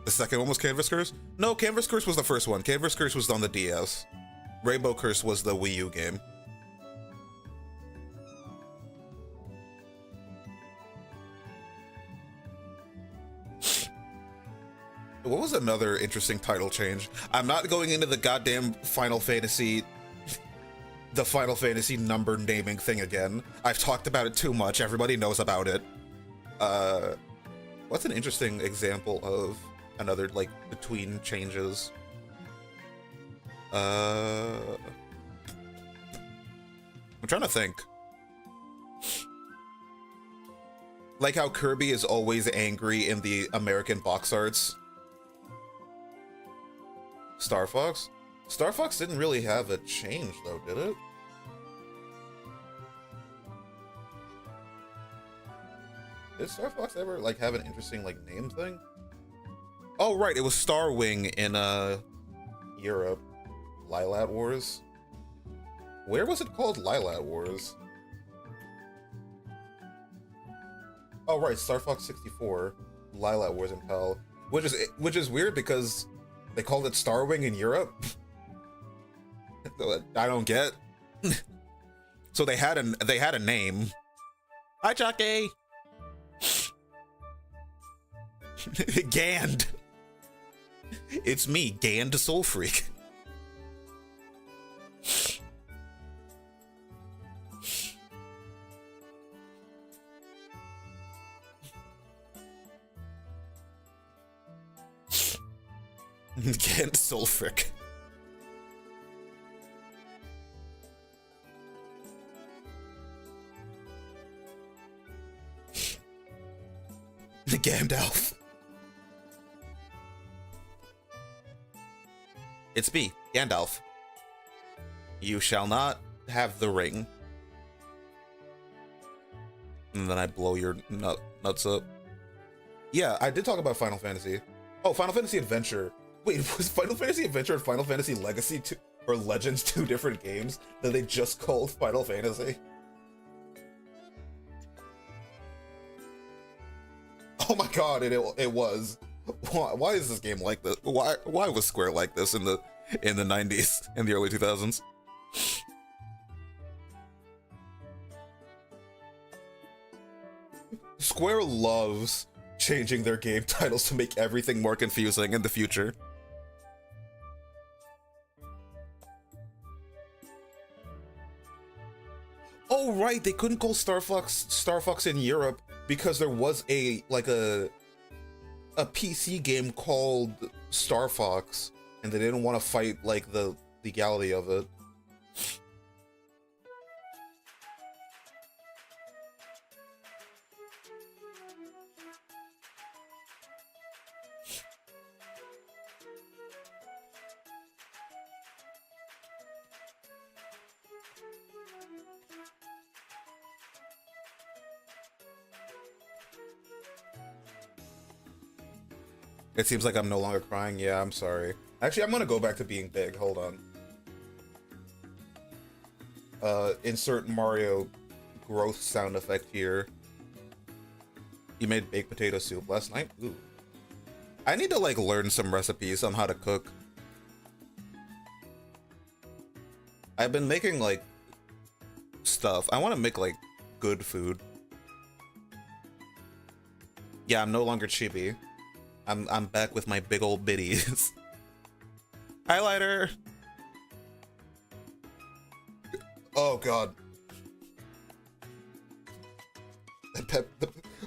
The second one was Canvas Curse? No, Canvas Curse was the first one. Canvas Curse was on the DS. Rainbow Curse was the Wii U game. What was another interesting title change? I'm not going into the goddamn Final Fantasy, the Final Fantasy number naming thing again. I've talked about it too much. Everybody knows about it. What's an interesting example of another, like, between changes? I'm trying to think. Like how Kirby is always angry in the American box arts. Star Fox? Star Fox didn't really have a change, though, did it? Did Star Fox ever, like, have an interesting, like, name thing? Oh, right, it was Starwing in, Europe. Lylat Wars? Where was it called Lylat Wars? Oh, right, Star Fox 64. Lylat Wars in PAL. Which is weird because they called it Starwing in Europe. I don't get. So they had a name. Hi, Chucky. Gand. It's me, Gand Soul Freak. Can't Sulfric. Gandalf. It's me, Gandalf. You shall not have the ring. And then I blow your nuts up. Yeah, I did talk about Final Fantasy. Oh, Final Fantasy Adventure. Wait, was Final Fantasy Adventure and Final Fantasy Legacy 2 or Legends 2 different games that they just called Final Fantasy? Oh my god, it was. Why is this game like this? Why was Square like this in the 90s, in the early 2000s? Square loves changing their game titles to make everything more confusing in the future. Oh right, they couldn't call Star Fox in Europe because there was a PC game called Star Fox, and they didn't want to fight like the legality of it. It seems like I'm no longer crying. Yeah, I'm sorry. Actually, I'm gonna go back to being big. Hold on. Insert Mario growth sound effect here. You made baked potato soup last night? Ooh. I need to like learn some recipes on how to cook. I've been making like stuff. I want to make like good food. Yeah, I'm no longer chibi. I'm back with my big old bitties. Highlighter. Oh god.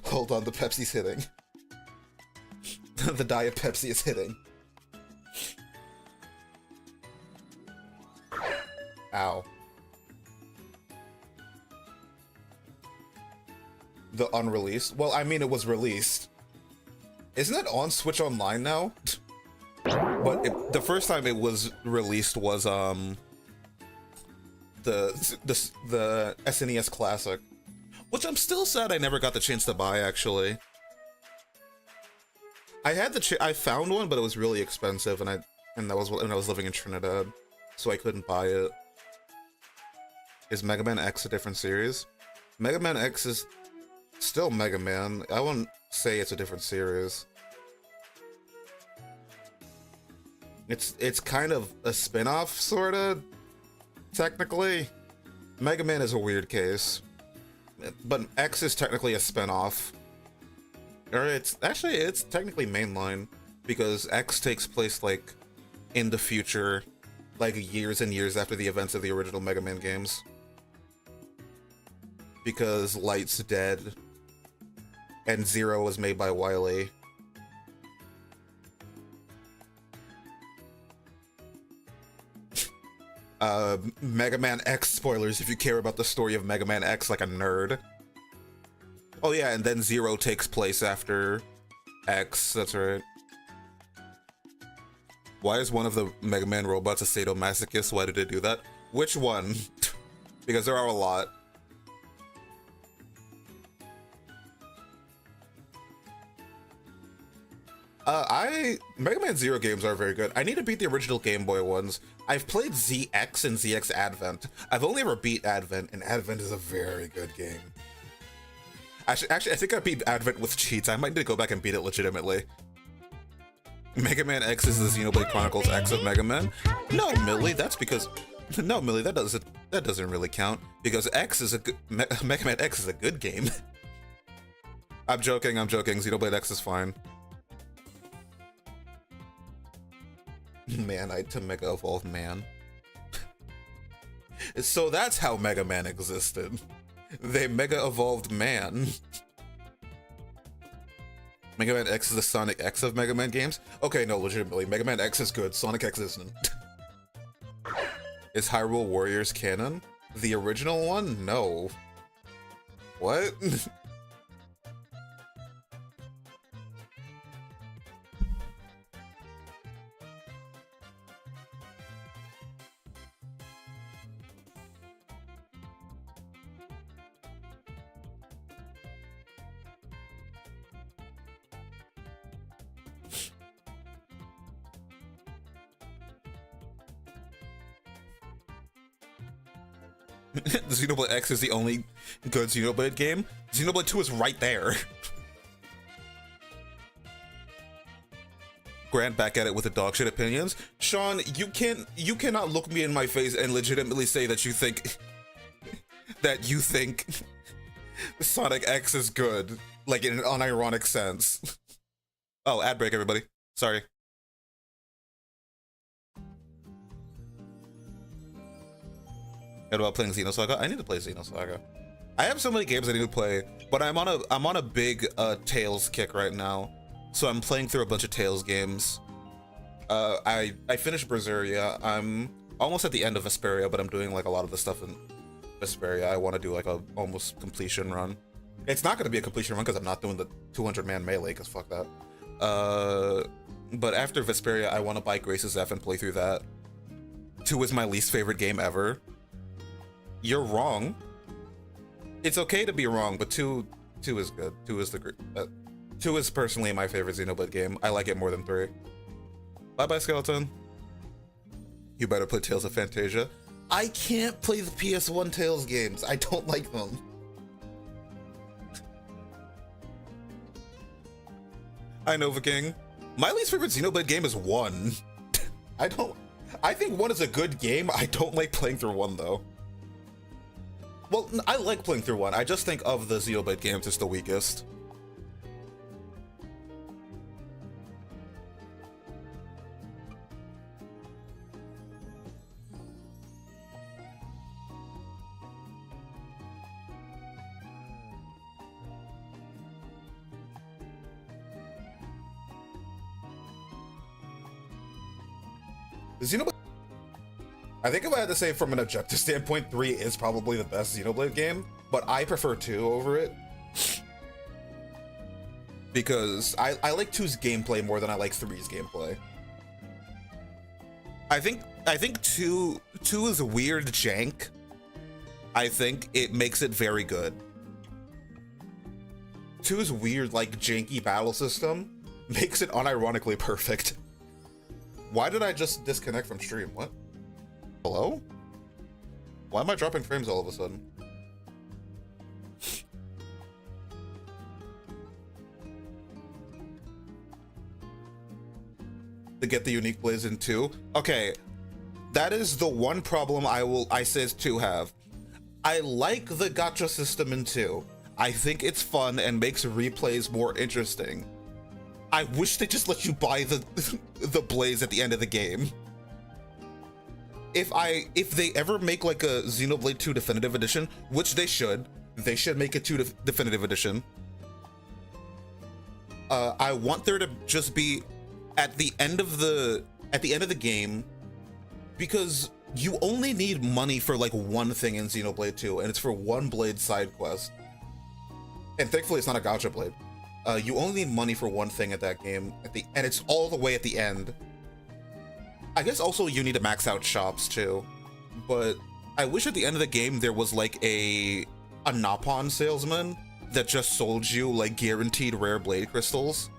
Hold on, the Pepsi's hitting. The Diet Pepsi is hitting. Ow. The unreleased? Well, I mean, it was released. Isn't it on Switch Online now? But the first time it was released was the SNES Classic, which I'm still sad I never got the chance to buy. Actually, I had I found one, but it was really expensive, and that was when I was living in Trinidad, so I couldn't buy it. Is Mega Man X a different series? Mega Man X is still Mega Man. I wouldn't say it's a different series. It's kind of a spin-off, sorta, technically. Mega Man is a weird case. But X is technically a spin-off. Or it's technically mainline, because X takes place, like, in the future, like, years and years after the events of the original Mega Man games. Because Light's dead, and Zero was made by Wily. Mega Man X spoilers if you care about the story of Mega Man X like a nerd. Oh yeah, and then Zero takes place after X, that's right. Why is one of the Mega Man robots a sadomasochist? Why did it do that? Which one? Because there are a lot. Mega Man Zero games are very good. I need to beat the original Game Boy ones. I've played ZX and ZX Advent. I've only ever beat Advent, and Advent is a very good game. Actually, I think I beat Advent with cheats. I might need to go back and beat it legitimately. Mega Man X is the Xenoblade Chronicles X of Mega Man. No, Millie, that's because... No, Millie, that doesn't really count, because X is a good... Mega Man X is a good game. I'm joking. Xenoblade X is fine. Man-Ite to Mega Evolved Man. So that's how Mega Man existed. They Mega Evolved Man. Mega Man X is the Sonic X of Mega Man games? Okay, no, legitimately. Mega Man X is good. Sonic X isn't. Is Hyrule Warriors canon? The original one? No. What? Xenoblade X is the only good Xenoblade game. Xenoblade 2 is right there. Grant back at it with the dogshit opinions. Sean, you cannot look me in my face and legitimately say that you think Sonic X is good, like in an unironic sense. Oh, ad break, everybody. Sorry. What about playing Xenosaga? I need to play Xenosaga. I have so many games I need to play, but I'm on a big Tales kick right now. So I'm playing through a bunch of Tales games. I finished Berseria. I'm almost at the end of Vesperia, but I'm doing like a lot of the stuff in Vesperia. I want to do like a almost completion run. It's not going to be a completion run because I'm not doing the 200-man melee, because fuck that. But after Vesperia, I want to buy Grace's F and play through that. 2 is my least favorite game ever. You're wrong. It's okay to be wrong, but 2 is good. 2 is 2 is personally my favorite Xenoblade game. I like it more than 3. Bye-bye, Skeleton. You better play Tales of Fantasia. I can't play the PS1 Tales games. I don't like them. I know, Viking. My least favorite Xenoblade game is 1. I think 1 is a good game. I don't like playing through 1 though. Well, I like playing through 1. I just think of the Xenoblade games, it's the weakest. Xenoblade. I think if I had to say from an objective standpoint, 3 is probably the best Xenoblade game, but I prefer 2 over it. Because I like 2's gameplay more than I like 3's gameplay. I think 2 is weird jank. I think it makes it very good. 2's weird, like, janky battle system makes it unironically perfect. Why did I just disconnect from stream? What? Hello? Why am I dropping frames all of a sudden? To get the unique blaze in 2? Okay, that is the one problem I says 2 have. I like the gacha system in 2. I think it's fun and makes replays more interesting. I wish they just let you buy the blaze at the end of the game. If they ever make like a Xenoblade 2 Definitive Edition, which they should make a 2 Definitive Edition. I want there to just be at the end of the game, because you only need money for like one thing in Xenoblade 2, and it's for one blade side quest. And thankfully, it's not a gacha blade. You only need money for one thing at that game, and it's all the way at the end. I guess also you need to max out shops too, but I wish at the end of the game there was like a Napon salesman that just sold you like guaranteed rare blade crystals.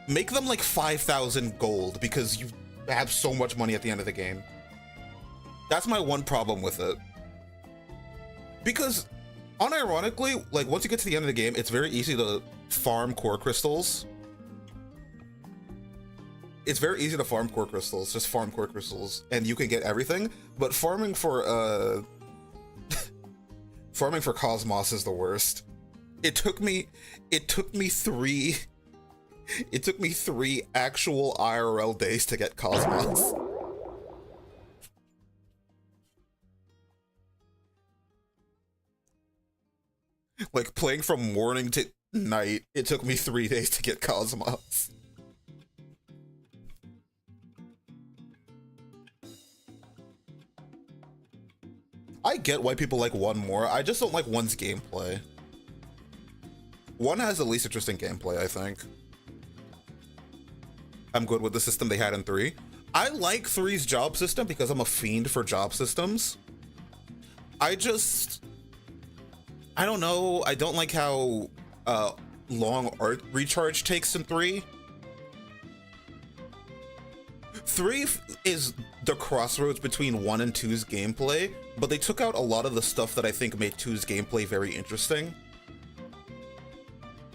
Make them like 5,000 gold because you have so much money at the end of the game. That's my one problem with it. Because unironically, like once you get to the end of the game, it's very easy to farm core crystals. It's very easy to farm core crystals, just farm core crystals, and you can get everything. But farming for Cosmos is the worst. It took me 3 actual IRL days to get Cosmos. Like playing from morning to night, it took me 3 days to get Cosmos. I get why people like 1 more. I just don't like 1's gameplay. 1 has the least interesting gameplay, I think. I'm good with the system they had in 3. I like 3's job system because I'm a fiend for job systems. I don't know. I don't like how long art recharge takes in 3. 3 is the crossroads between 1 and 2's gameplay, but they took out a lot of the stuff that I think made 2's gameplay very interesting.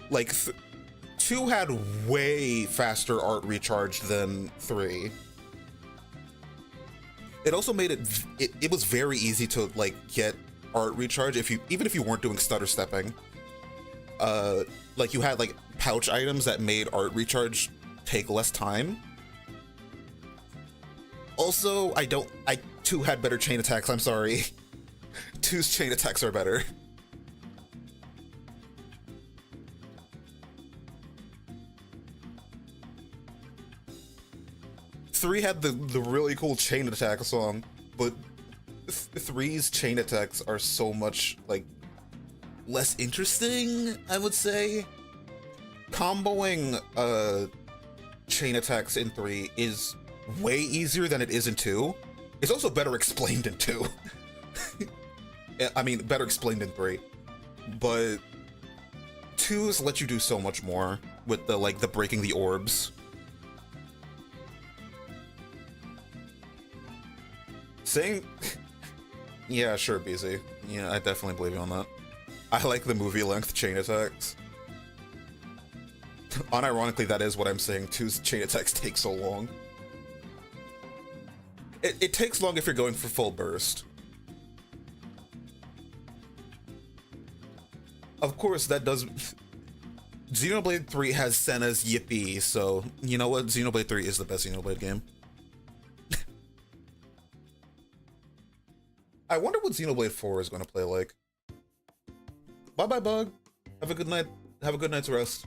Like, 2 had way faster art recharge than 3. It also made it was very easy to like get art recharge even if you weren't doing stutter stepping. Like you had like pouch items that made art recharge take less time. Also, 2 had better chain attacks, I'm sorry. 2's chain attacks are better. Three had the really cool chain attack song, but 3's chain attacks are so much like less interesting, I would say. Comboing chain attacks in 3 is way easier than it is in 2. It's also better explained in 2. I mean, better explained in 3. But 2's let you do so much more with the breaking the orbs. Saying, yeah, sure, BZ. Yeah, I definitely believe you on that. I like the movie length chain attacks. Unironically, that is what I'm saying. 2's chain attacks take so long. It takes long if you're going for full burst. Of course, that does... Xenoblade 3 has Senna's Yippee, so you know what? Xenoblade 3 is the best Xenoblade game. I wonder what Xenoblade 4 is going to play like. Bye-bye, Bug. Have a good night. Have a good night's rest.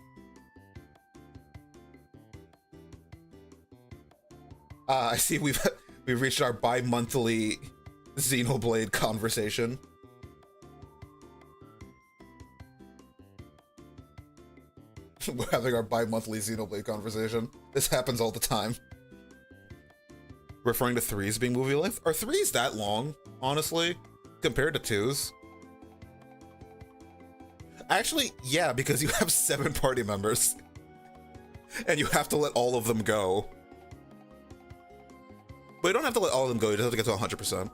I see we've reached our bi-monthly Xenoblade conversation. We're having our bi-monthly Xenoblade conversation. This happens all the time. Referring to 3's being movie length? Are 3's that long, honestly, compared to 2's? Actually, yeah, because you have 7 party members. And you have to let all of them go. But you don't have to let all of them go, you just have to get to 100%.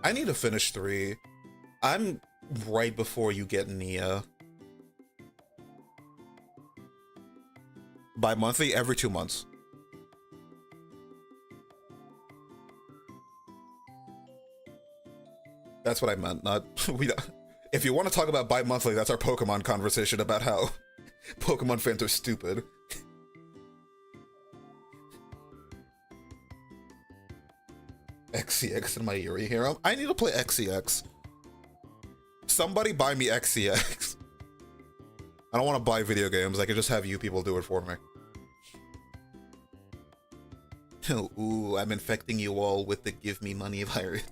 I need to finish 3. I'm right before you get Nia. Bi-monthly, every 2 months. That's what I meant, not... we don't, if you want to talk about bi-monthly, that's our Pokemon conversation about how Pokemon fans are stupid. XCX in my Yuri Hero? I need to play XCX. Somebody buy me XCX. I don't want to buy video games, I can just have you people do it for me. Ooh, I'm infecting you all with the give me money virus.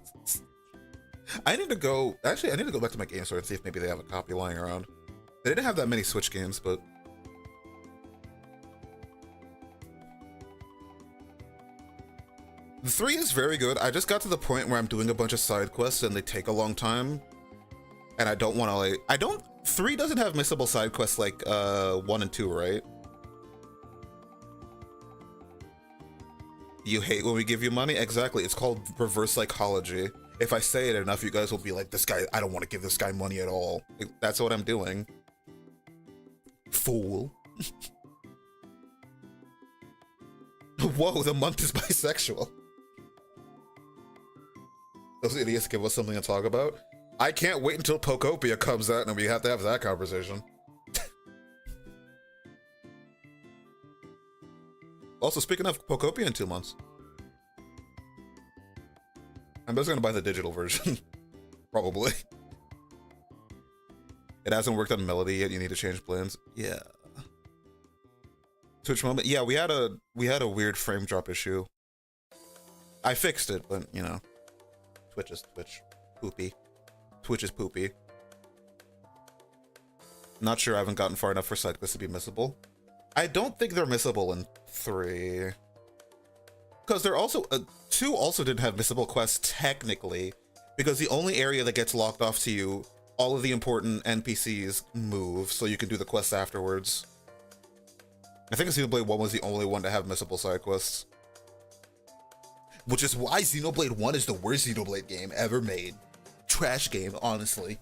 I need to go back to my game store and see if maybe they have a copy lying around. They didn't have that many Switch games, but... The 3 is very good. I just got to the point where I'm doing a bunch of side quests and they take a long time. And I don't want to like... 3 doesn't have missable side quests like 1 and 2, right? You hate when we give you money? Exactly. It's called reverse psychology. If I say it enough, you guys will be like, this guy, I don't want to give this guy money at all. That's what I'm doing. Fool. Whoa, the month is bisexual. Those idiots give us something to talk about. I can't wait until Pokopia comes out and we have to have that conversation. Also, speaking of Pokopia in 2 months, I'm just gonna buy the digital version. Probably. It hasn't worked on Melody yet. You need to change plans. Yeah. Twitch moment. Yeah, we had a weird frame drop issue. I fixed it, but you know, Twitch is Twitch. Poopy. Twitch is poopy. Not sure I haven't gotten far enough for side quests to be missable. I don't think they're missable in 3. Because they're also 2 also didn't have missable quests technically, because the only area that gets locked off to you, all of the important NPCs move, so you can do the quests afterwards. I think Xenoblade 1 was the only one to have missable side quests. Which is why Xenoblade 1 is the worst Xenoblade game ever made. Trash game, honestly.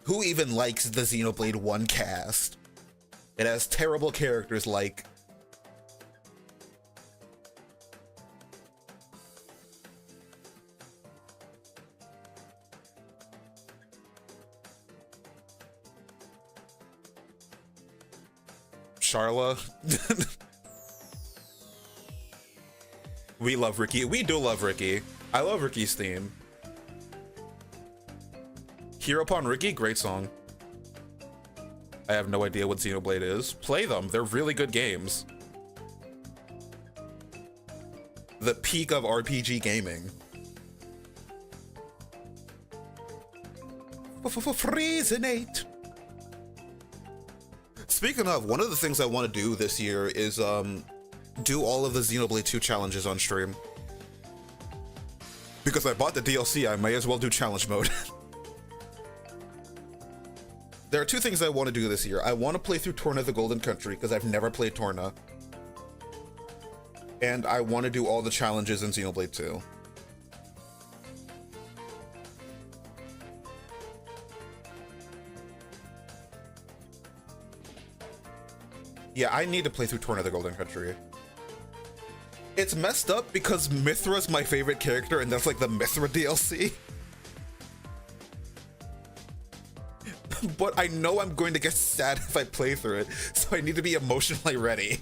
Who even likes the Xenoblade 1 cast? It has terrible characters like... Sharla. We love Ricky. We do love Ricky. I love Ricky's theme. Hero Upon Ricky, great song. I have no idea what Xenoblade is. Play them. They're really good games. The peak of RPG gaming. Freezinate. Speaking of, one of the things I want to do this year is do all of the Xenoblade 2 challenges on stream. Because I bought the DLC, I may as well do challenge mode. There are 2 things I want to do this year. I want to play through Torna the Golden Country, because I've never played Torna. And I want to do all the challenges in Xenoblade 2. Yeah, I need to play through Torna the Golden Country. It's messed up because Mithra's my favorite character, and that's like the Mithra DLC. But I know I'm going to get sad if I play through it, so I need to be emotionally ready.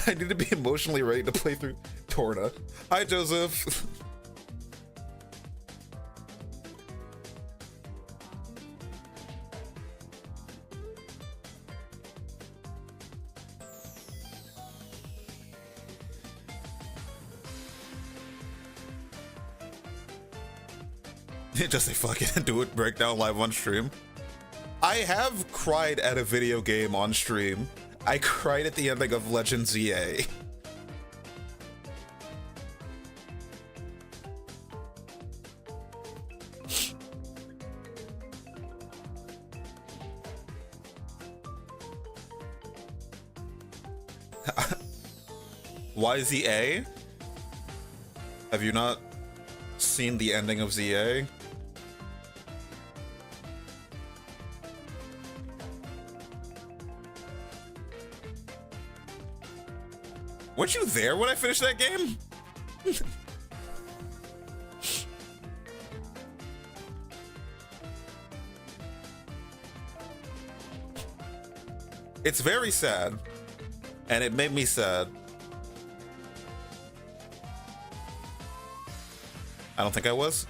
I need to be emotionally ready to play through Torna. Hi, Joseph. Just say fuck it and do it breakdown live on stream. I have cried at a video game on stream. I cried at the ending of Legend ZA. Why ZA? Have you not seen the ending of ZA? Weren't you there when I finished that game? It's very sad, and it made me sad. I don't think I was.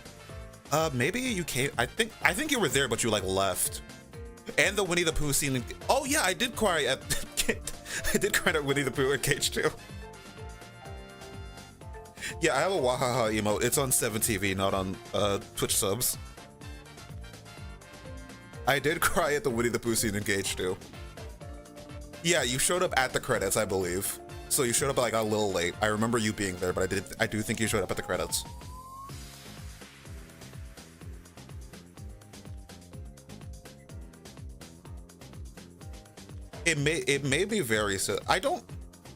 Maybe you came. I think you were there, but you like left. And the Winnie the Pooh scene. Oh yeah, I did cry at. I did cry at Winnie the Pooh at Cage 2. Yeah, I have a Wahaha emote. It's on 7TV, not on Twitch subs. I did cry at the Winnie the Pooh scene in Cage 2. Yeah, you showed up at the credits, I believe. So you showed up like a little late. I remember you being there, but I do think you showed up at the credits. It may be very sad.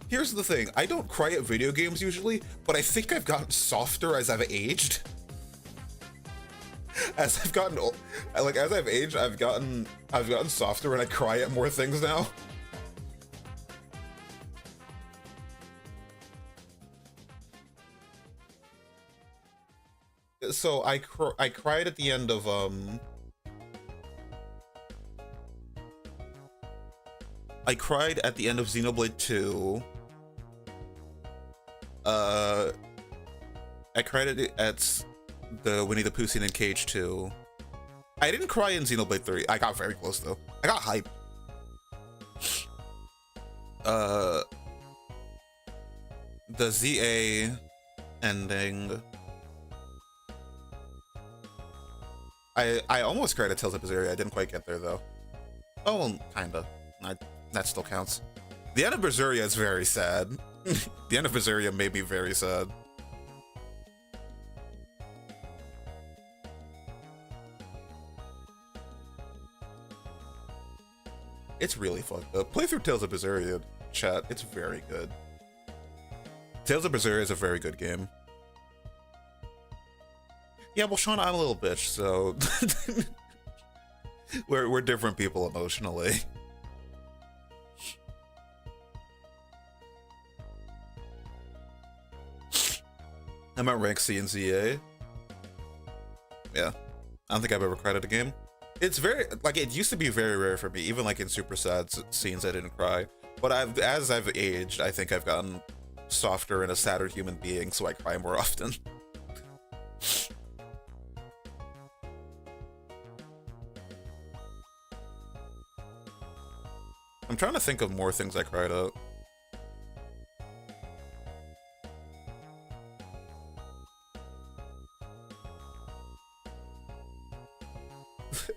Here's the thing, I don't cry at video games usually, but I think I've gotten softer as I've aged. As I've gotten old, as I've aged, I've gotten softer and I cry at more things now. So I cried at the end of I cried at the end of Xenoblade 2. I cried at the Winnie the Pooh scene in Cage 2. I didn't cry in Xenoblade 3. I got very close though. I got hype. The ZA ending. I almost cried at Tales of Berseria. I didn't quite get there though. Oh, well, kinda. That still counts. The end of Berseria is very sad. The end of Berseria made me very sad. It's really fucked up. Play through Tales of Berseria, chat. It's very good. Tales of Berseria is a very good game. Yeah, well, Sean, I'm a little bitch, so we're different people emotionally. I'm at rank C and ZA. Yeah, I don't think I've ever cried at a game. It's very, like, it used to be very rare for me, even like in super sad scenes I didn't cry. But as I've aged, I think I've gotten softer and a sadder human being, so I cry more often. I'm trying to think of more things I cried at.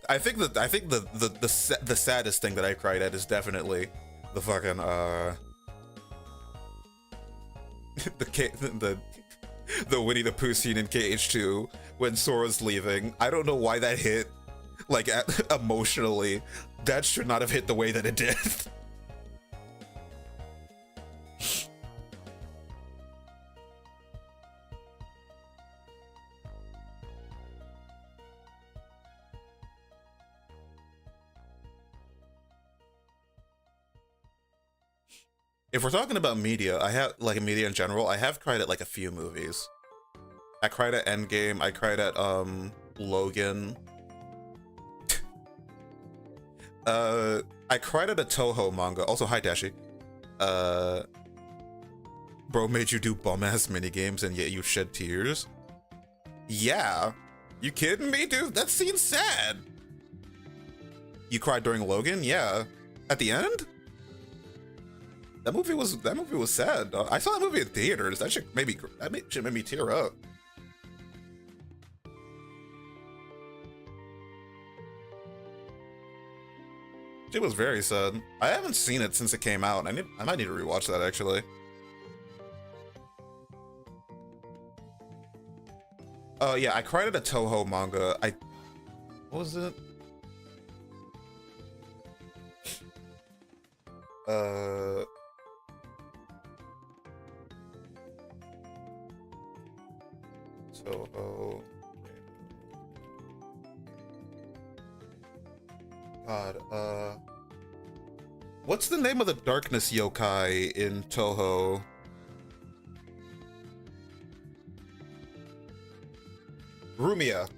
I think the saddest thing that I cried at is definitely the fucking the Winnie the Pooh scene in KH2 when Sora's leaving. I don't know why that hit like emotionally. That should not have hit the way that it did. If we're talking about media, I have, like, media in general, I have cried at, like, a few movies. I cried at Endgame, I cried at, Logan. I cried at a Toho manga. Also, hi, Dashi. Bro made you do bum-ass minigames and yet you shed tears? Yeah. You kidding me, dude? That scene's sad. You cried during Logan? Yeah. At the end? That movie was sad. I saw that movie in theaters. That shit made me tear up. It was very sad. I haven't seen it since it came out. I might need to rewatch that actually. Yeah, I cried at a Toho manga. What was it? Toho. God, what's the name of the darkness yokai in Toho? Rumia.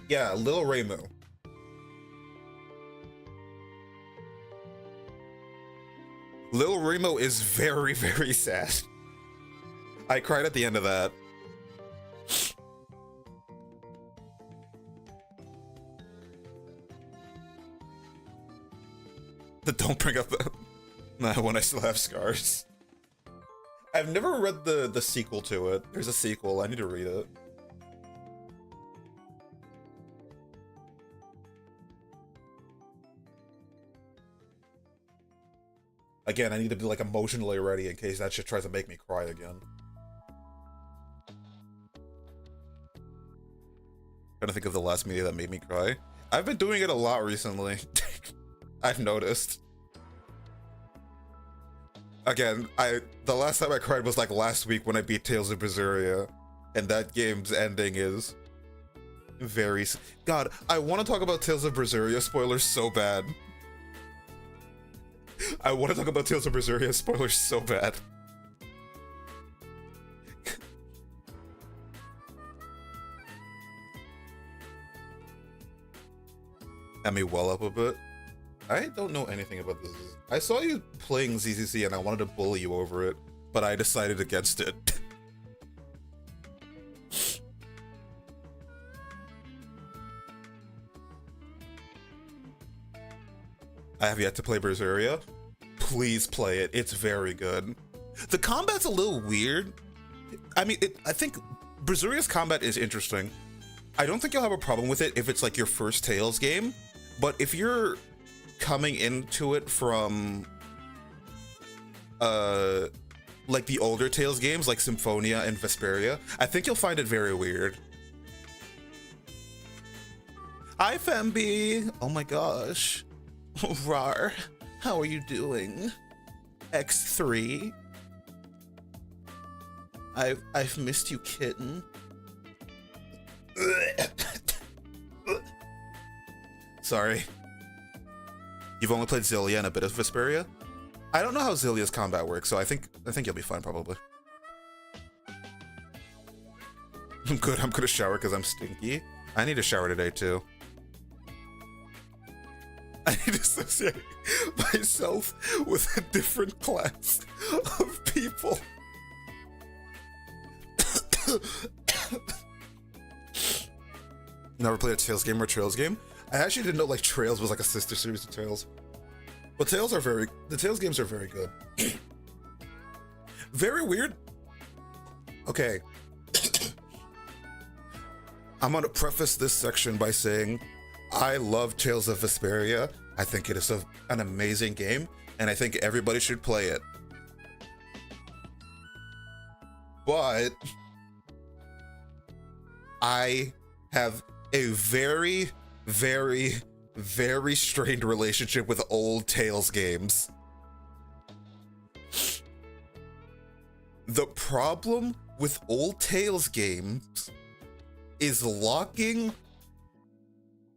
Yeah, Lil Reimu. Lil Reimu is very, very sad. I cried at the end of that. Don't bring up the when I still have scars. I've never read the sequel to it. There's a sequel. I need to read it. Again, I need to be like emotionally ready in case that shit tries to make me cry again. Trying to think of the last media that made me cry. I've been doing it a lot recently. I've noticed. Again, the last time I cried was like last week when I beat Tales of Berseria, and that game's ending is very... God, I want to talk about Tales of Berseria spoilers so bad. I want to talk about Tales of Berseria spoilers so bad. had me well up a bit. I don't know anything about this. I saw you playing ZCC and I wanted to bully you over it, but I decided against it. I have yet to play Berseria. Please play it. It's very good. The combat's a little weird. I mean, I think Berseria's combat is interesting. I don't think you'll have a problem with it if it's like your first Tales game, but if you're coming into it from like the older Tales games like Symphonia and Vesperia, I think you'll find it very weird. Hi Femby! Oh my gosh. Rar, how are you doing? X3. I've missed you, kitten. Sorry. You've only played Xillia and a bit of Vesperia? I don't know how Xillia's combat works, so I think you'll be fine probably. I'm good. I'm gonna shower because I'm stinky. I need to shower today too. I need to associate myself with a different class of people. Never played a Tales game or Trails game? I actually didn't know like Trails was like a sister series to Tales. But the Tales games are very good. Very weird. Okay. I'm gonna preface this section by saying I love Tales of Vesperia. I think it is an amazing game, and I think everybody should play it. But I have a very, very, very strained relationship with old Tales games. The problem with old Tales games is locking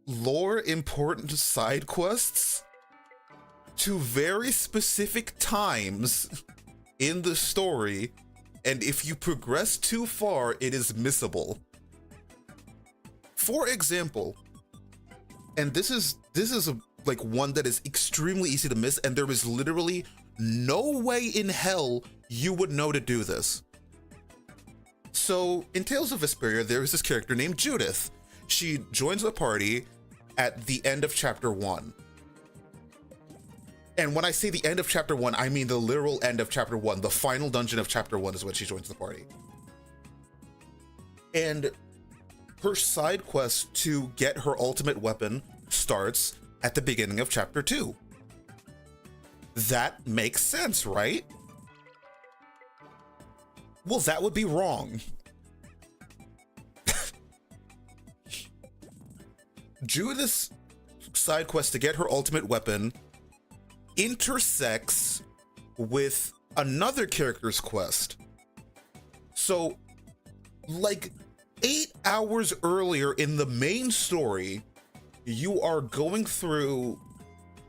lore important side quests to very specific times in the story, and if you progress too far, it is missable. For example, and this is like one that is extremely easy to miss, and there is literally no way in hell you would know to do this. So in Tales of Vesperia, there is this character named Judith. She joins the party at the end of chapter 1. And when I say the end of chapter 1, I mean the literal end of chapter 1. The final dungeon of chapter 1 is when she joins the party. And her side quest to get her ultimate weapon starts at the beginning of chapter 2. That makes sense, right? Well, that would be wrong. Judith's side quest to get her ultimate weapon intersects with another character's quest. So, like 8 hours earlier in the main story, you are going through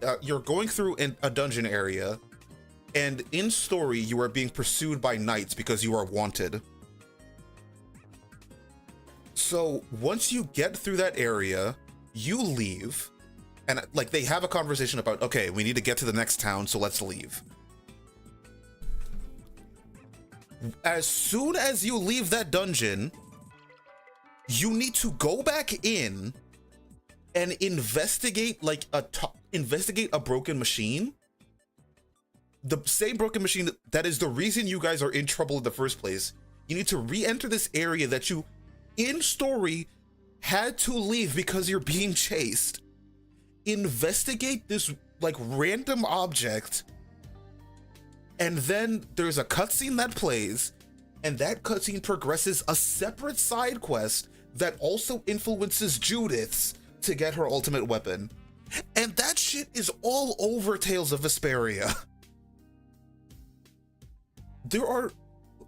a dungeon area, and in story you are being pursued by knights because you are wanted. So once you get through that area, you leave, and like they have a conversation about, okay, we need to get to the next town, so let's leave. As soon as you leave that dungeon, you need to go back in and investigate investigate a broken machine. The same broken machine that is the reason you guys are in trouble in the first place. You need to re-enter this area that you, in story, had to leave because you're being chased. Investigate this like random object, and then there's a cutscene that plays, and that cutscene progresses a separate side quest that also influences Judith's to get her ultimate weapon. And that shit is all over Tales of Vesperia. There are,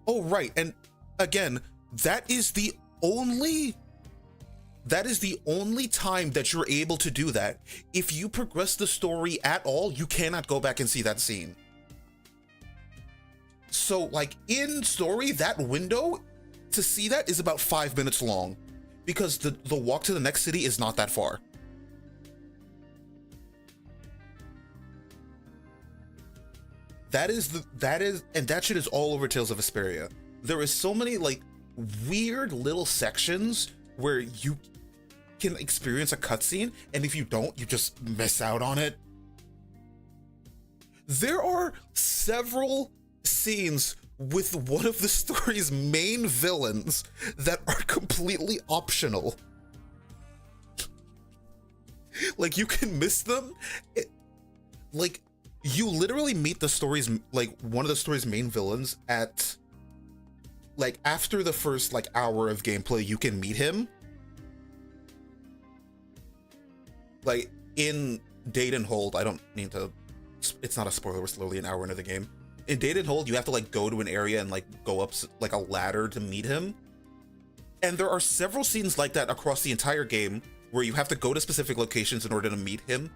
oh right, and again, that is the only time that you're able to do that. If you progress the story at all, you cannot go back and see that scene. So like in story, that window to see that is about 5 minutes long, because the walk to the next city is not that far. that shit is all over Tales of Vesperia. There is so many like weird little sections where you can experience a cutscene, and if you don't, you just miss out on it. There are several scenes with one of the story's main villains that are completely optional. Like, you can miss them. Like, you literally meet the story's, like, one of the story's main villains at, like, after the first, like, hour of gameplay, you can meet him. Like, in Date and Hold, I don't mean to, it's not a spoiler, we're slowly an hour into the game. In Date and Hold, you have to, like, go to an area and, like, go up, like, a ladder to meet him. And there are several scenes like that across the entire game where you have to go to specific locations in order to meet him.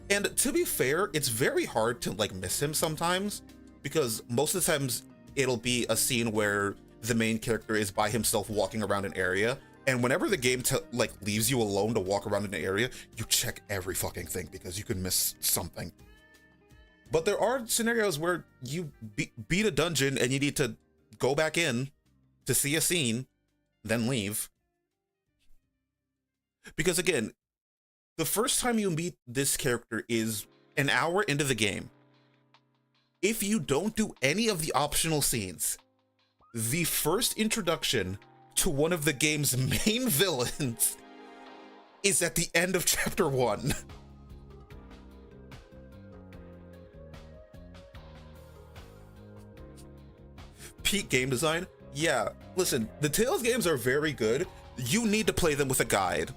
And to be fair, it's very hard to, like, miss him sometimes, because most of the times it'll be a scene where the main character is by himself walking around an area, and whenever the game like leaves you alone to walk around an area, you check every fucking thing because you can miss something. But there are scenarios where you beat a dungeon and you need to go back in to see a scene, then leave. Because again, the first time you meet this character is an hour into the game. If you don't do any of the optional scenes, the first introduction to one of the game's main villains is at the end of chapter 1. Peak game design? Yeah, listen, the Tales games are very good. You need to play them with a guide.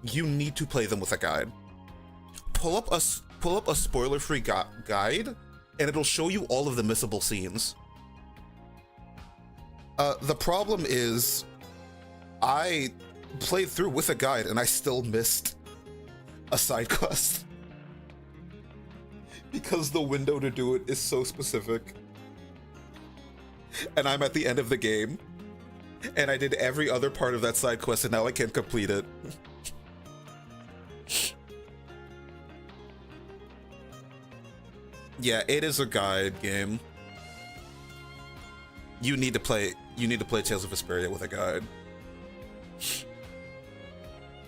You need to play them with a guide. Pull up a spoiler-free guide, and it'll show you all of the missable scenes. The problem is, I played through with a guide, and I still missed a side quest. Because the window to do it is so specific. And I'm at the end of the game, and I did every other part of that side quest, and now I can't complete it. Yeah, it is a guide game. You need to play Tales of Vesperia with a guide.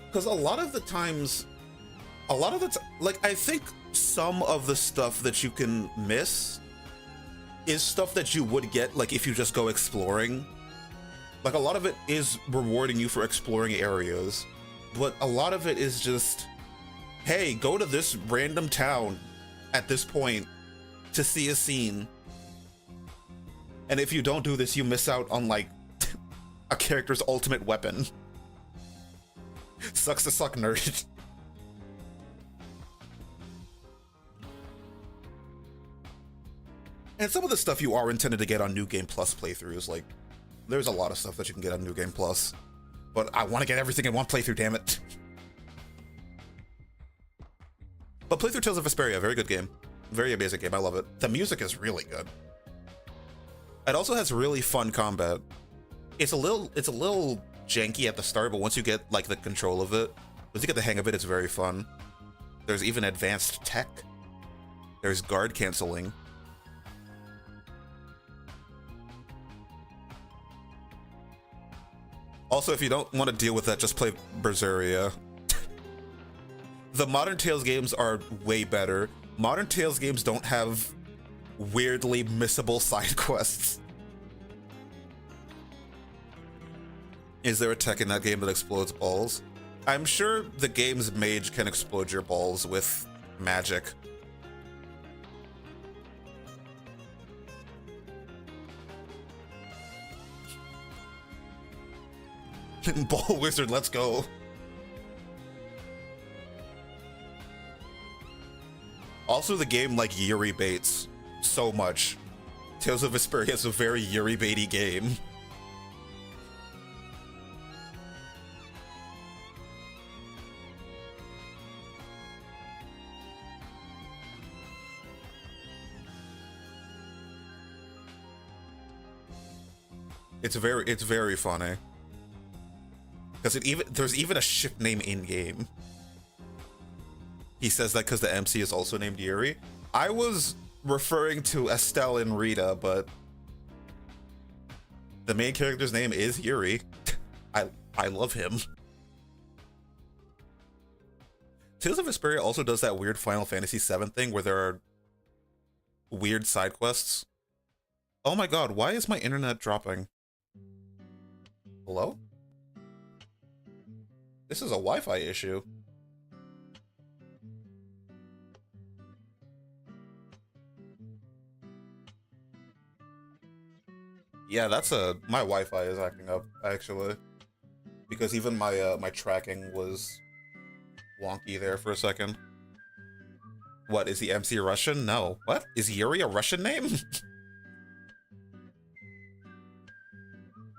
Because a lot of the times, like, I think some of the stuff that you can miss is stuff that you would get, like, if you just go exploring. Like, a lot of it is rewarding you for exploring areas, but a lot of it is just, hey, go to this random town at this point to see a scene. And if you don't do this, you miss out on, like, a character's ultimate weapon. Sucks to suck, nerd. And some of the stuff you are intended to get on New Game Plus playthroughs, like, there's a lot of stuff that you can get on New Game Plus. But I want to get everything in one playthrough, damn it. But play through Tales of Vesperia, very good game. Very amazing game, I love it. The music is really good. It also has really fun combat. It's a little janky at the start, but once you get, like, the control of it, once you get the hang of it, it's very fun. There's even advanced tech. There's guard canceling. Also, if you don't want to deal with that, just play Berseria. The modern Tales games are way better. Modern Tales games don't have weirdly missable side quests. Is there a tech in that game that explodes balls? I'm sure the game's mage can explode your balls with magic. Ball Wizard, let's go. Also, the game, like, Yuri baits so much. Tales of Vesperia is a very Yuri baity game. It's very funny. Because there's even a ship name in game. He says that because the MC is also named Yuri. I was referring to Estelle and Rita, but the main character's name is Yuri. I love him. Tales of Vesperia also does that weird Final Fantasy VII thing where there are weird side quests. Oh my god, why is my internet dropping? Hello? This is a Wi-Fi issue. Yeah, my Wi-Fi is acting up actually, because even my my tracking was wonky there for a second. What, is the MC Russian? No. What? Is Yuri a Russian name?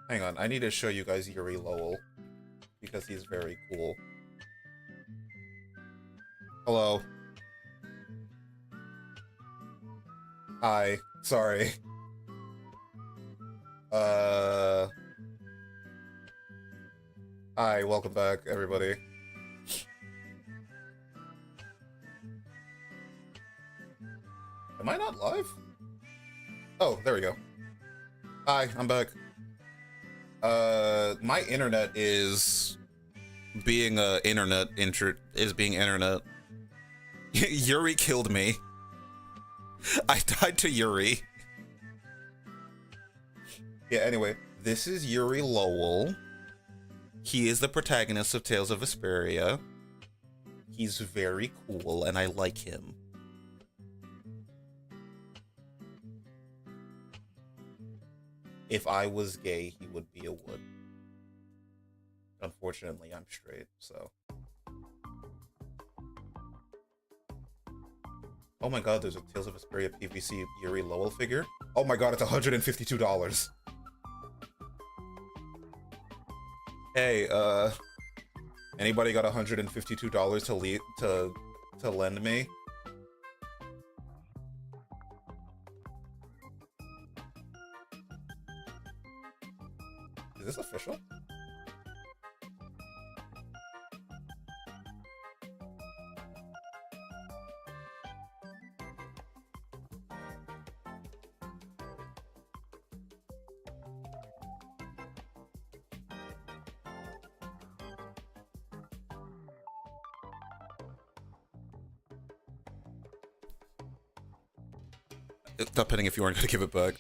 Hang on, I need to show you guys Yuri Lowell because he's very cool. Hello. Hi. Sorry. Hi, welcome back, everybody. Am I not live? Oh, there we go. Hi, I'm back. My internet is being internet. Yuri killed me. I died to Yuri. Yeah, anyway, this is Yuri Lowell. He is the protagonist of Tales of Vesperia. He's very cool, and I like him. If I was gay, he would be a wood. Unfortunately, I'm straight, so. Oh my god, there's a Tales of Vesperia PVC Yuri Lowell figure. Oh my god, it's $152. Hey, anybody got $152 to lend me? Is this official? Depending if you aren't gonna give it back.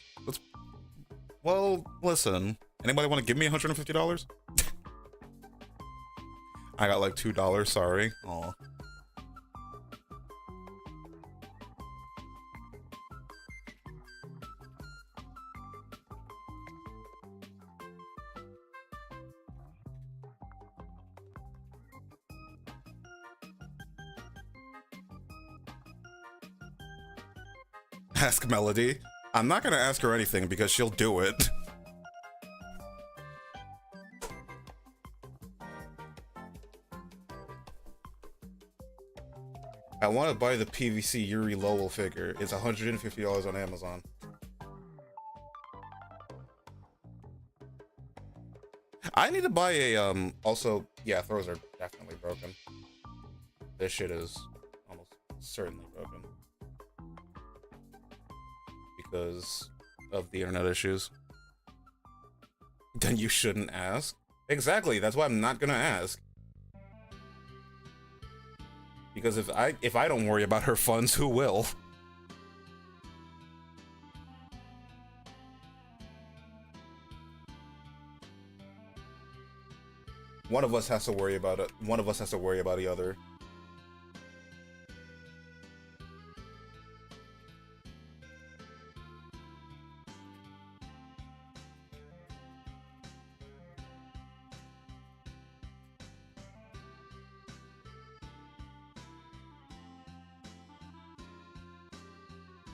Well, listen. Anybody want to give me $150? I got like $2, sorry. Aw. Ask Melody. I'm not gonna ask her anything because she'll do it. I want to buy the PVC Yuri Lowell figure. It's $150 on Amazon. I need to buy a, also, yeah, throws are definitely broken. This shit is almost certainly broken. Because of the internet issues. Then you shouldn't ask. Exactly, that's why I'm not gonna ask. Because if I don't worry about her funds, who will? One of us has to worry about it. One of us has to worry about the other.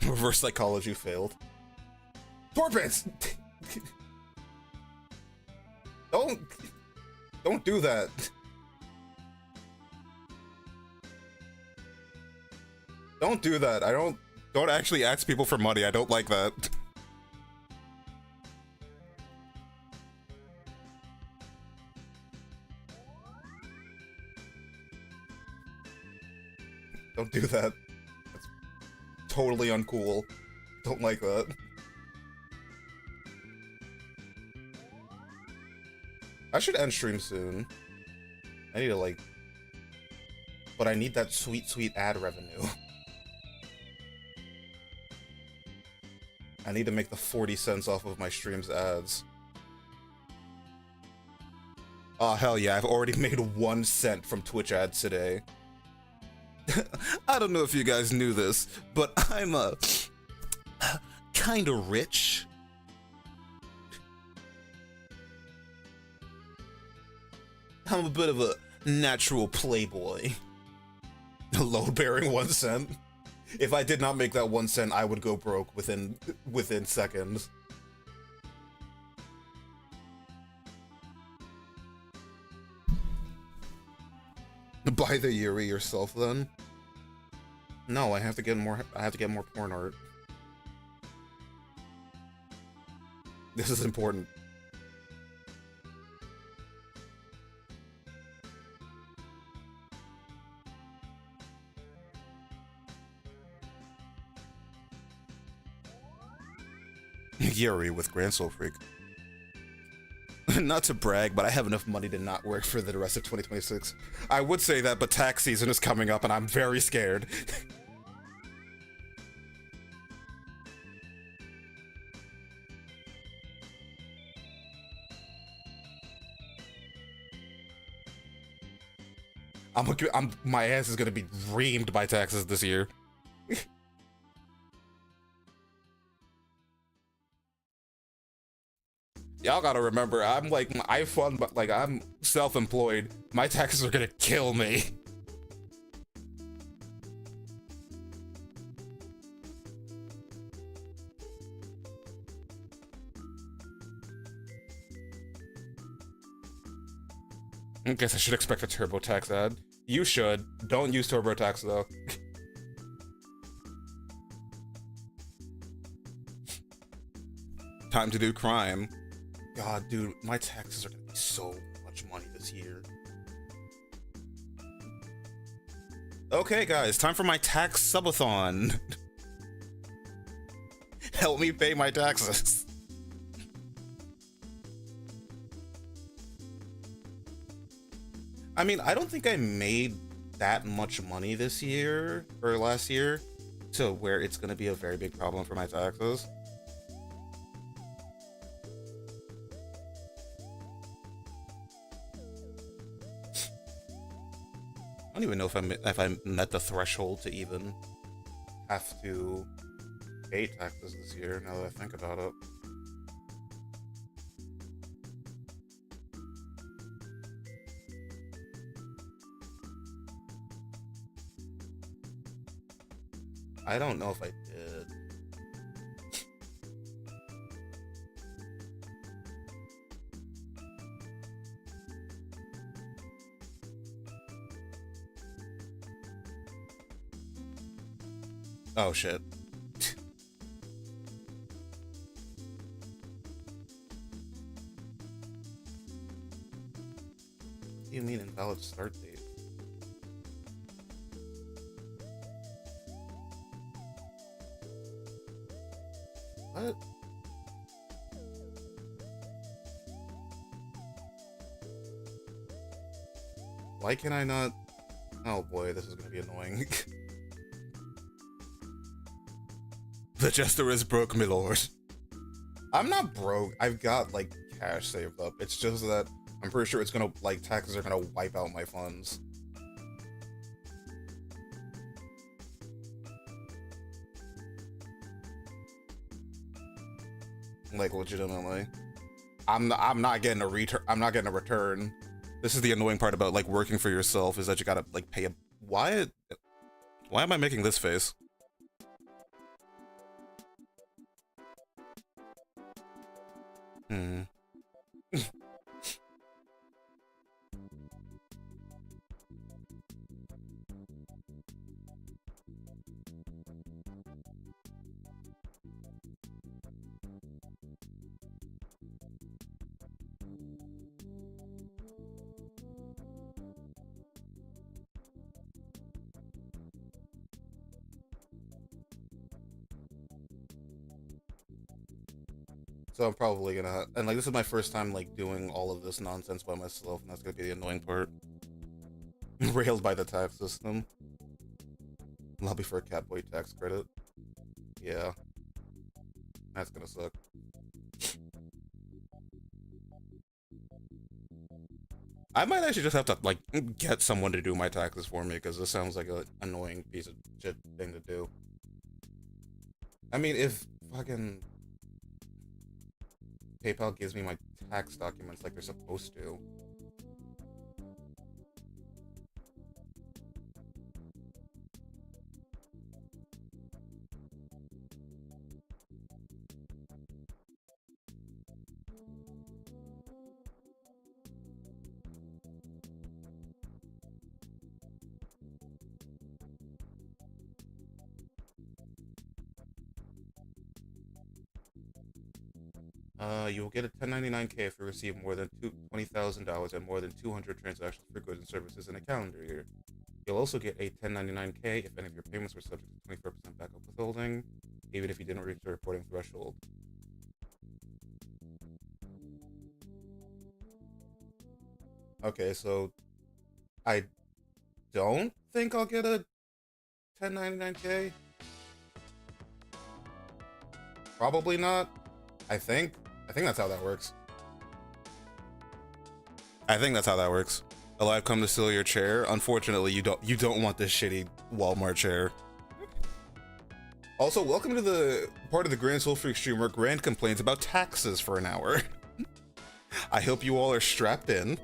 Reverse psychology failed. Torpens! Don't do that. Don't do that. Don't actually ask people for money. I don't like that. Don't do that. totally uncool. Don't like that. I should end stream soon. I need to like... But I need that sweet, sweet ad revenue. I need to make the 40 cents off of my stream's ads. Oh, hell yeah, I've already made 1 cent from Twitch ads today. I don't know if you guys knew this, but I'm, kinda rich. I'm a bit of a natural playboy. Load-bearing 1 cent. If I did not make that 1 cent, I would go broke within seconds. Buy the Yuri yourself, then. No, I have to get more. I have to get more porn art. This is important. Yuri with Grand Soul Freak. Not to brag, but I have enough money to not work for the rest of 2026. I would say that, but tax season is coming up and I'm very scared. My ass is gonna be reamed by taxes this year. Y'all gotta remember, I'm like, I fund, but like, I'm self-employed. My taxes are gonna kill me. I guess I should expect a TurboTax ad. You should. Don't use TurboTax though. Time to do crime. God, dude, my taxes are gonna be so much money this year. Okay, guys, time for my tax subathon. Help me pay my taxes. I mean, I don't think I made that much money this year, or last year, to where it's gonna be a very big problem for my taxes. I don't even know if I met the threshold to even have to pay taxes this year, now that I think about it. I don't know if I did. Oh shit. What do you mean invalid start date? What? Why can I not? Oh boy, this is gonna be annoying. The jester is broke, my lord. I'm not broke. I've got like cash saved up. It's just that I'm pretty sure it's gonna, like, taxes are gonna wipe out my funds. Like, legitimately. I'm not getting a return. I'm not getting a return. This is the annoying part about, like, working for yourself, is that you gotta, like, pay a... Why am I making this face? Hmm. So I'm probably gonna, and like this is my first time like doing all of this nonsense by myself, and that's gonna be the annoying part. Railed by the tax system. Lobby for a Catboy tax credit. Yeah. That's gonna suck. I might actually just have to, like, get someone to do my taxes for me, because this sounds like an annoying piece of shit thing to do. I mean, if fucking PayPal gives me my tax documents like they're supposed to. You will get a 1099K if you receive more than $20,000 and more than 200 transactions for goods and services in a calendar year. You'll also get a 1099K if any of your payments were subject to 24% backup withholding, even if you didn't reach the reporting threshold. Okay, so I don't think I'll get a 1099K. Probably not. I think that's how that works. I think that's how that works. Hello, I've come to steal your chair. Unfortunately, you don't want this shitty Walmart chair. Also, welcome to the part of the Grand Soul Freak stream where Grant complains about taxes for an hour. I hope you all are strapped in.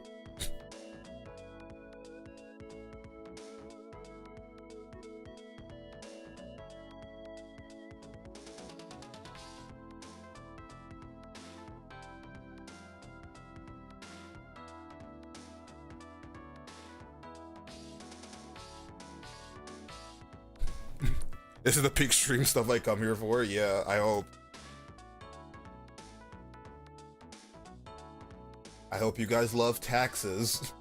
This is the peak stream stuff I come here for. Yeah, I hope. I hope you guys love taxes.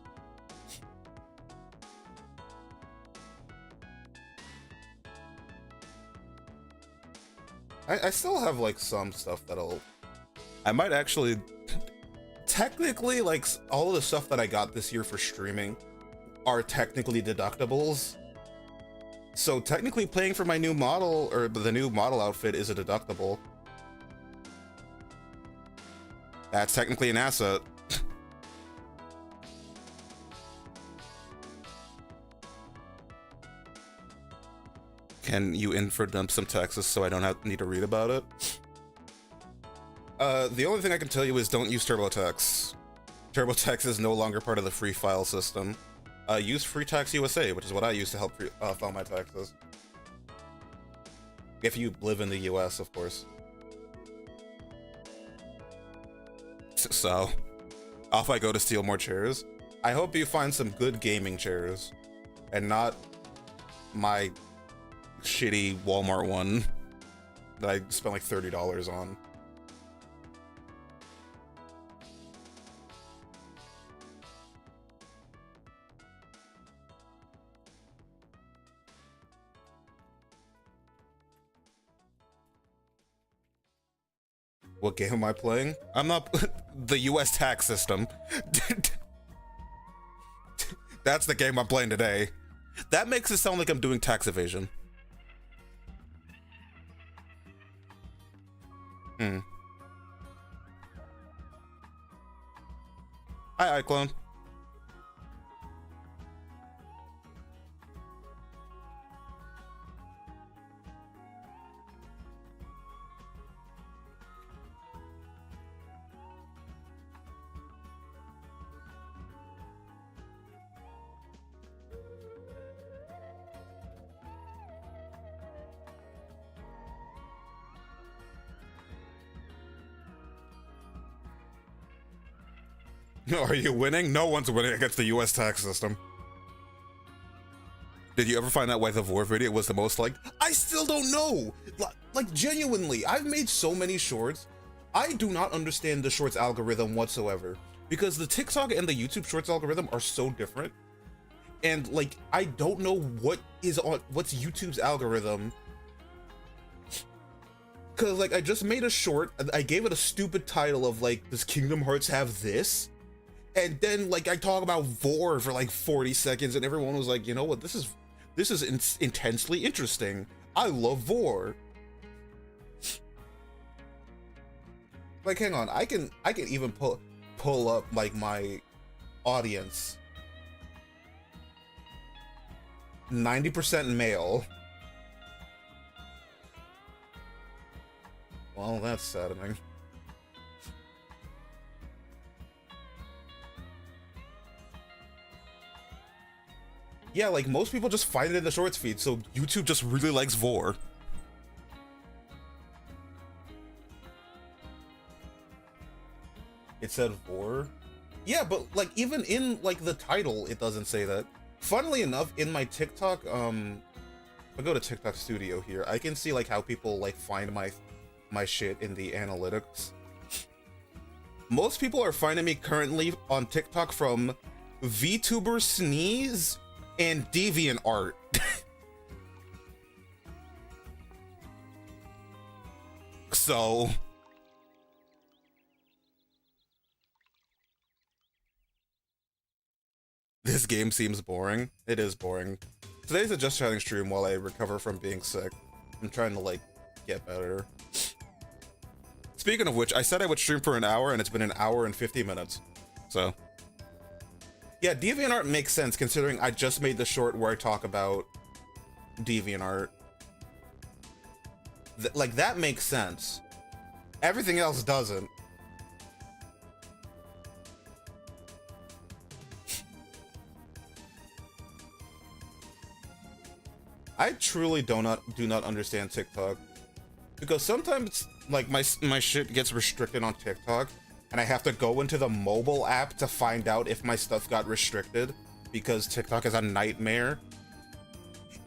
I still have like some stuff that'll... I might actually... Technically, like, all of the stuff that I got this year for streaming are technically deductibles. So technically paying for my new model, or the new model outfit, is a deductible. That's technically an asset. Can you info dump some taxes so I don't need to read about it? The only thing I can tell you is don't use TurboTax. TurboTax is no longer part of the free file system. Use Free Tax USA, which is what I use to help file my taxes. If you live in the US, of course. So, off I go to steal more chairs. I hope you find some good gaming chairs, and not my shitty Walmart one that I spent like $30 on. What game am I playing? I'm not... the US tax system. That's the game I'm playing today. That makes it sound like I'm doing tax evasion. Hi, iClone. Are you winning? No one's winning against the US tax system. Did you ever find out why the Vor video was the most liked? I still don't know! Like, genuinely, I've made so many shorts. I do not understand the shorts algorithm whatsoever. Because the TikTok and the YouTube shorts algorithm are so different. And, like, I don't know what's YouTube's algorithm Cause like I just made a short, I gave it a stupid title of like, does Kingdom Hearts have this? And then like I talk about Vor for like 40 seconds, and everyone was like, you know what, this is intensely interesting. I love Vor. Like, hang on, I can even pull up like my audience. 90% male. Well, that's saddening. Yeah, like most people just find it in the shorts feed, so YouTube just really likes Vor. It said Vor? Yeah, but like even in like the title, it doesn't say that. Funnily enough, in my TikTok, if I go to TikTok Studio here, I can see like how people like find my shit in the analytics. Most people are finding me currently on TikTok from VTuber Sneeze and DeviantArt. So this game seems boring. It is boring. Today's a Just Chatting stream while I recover from being sick. I'm trying to like get better. Speaking of which, I said I would stream for an hour and it's been an hour and 50 minutes. So yeah, DeviantArt makes sense considering I just made the short where I talk about DeviantArt. Like that makes sense. Everything else doesn't. I truly do not understand TikTok, because sometimes like my shit gets restricted on TikTok and I have to go into the mobile app to find out if my stuff got restricted, because TikTok is a nightmare.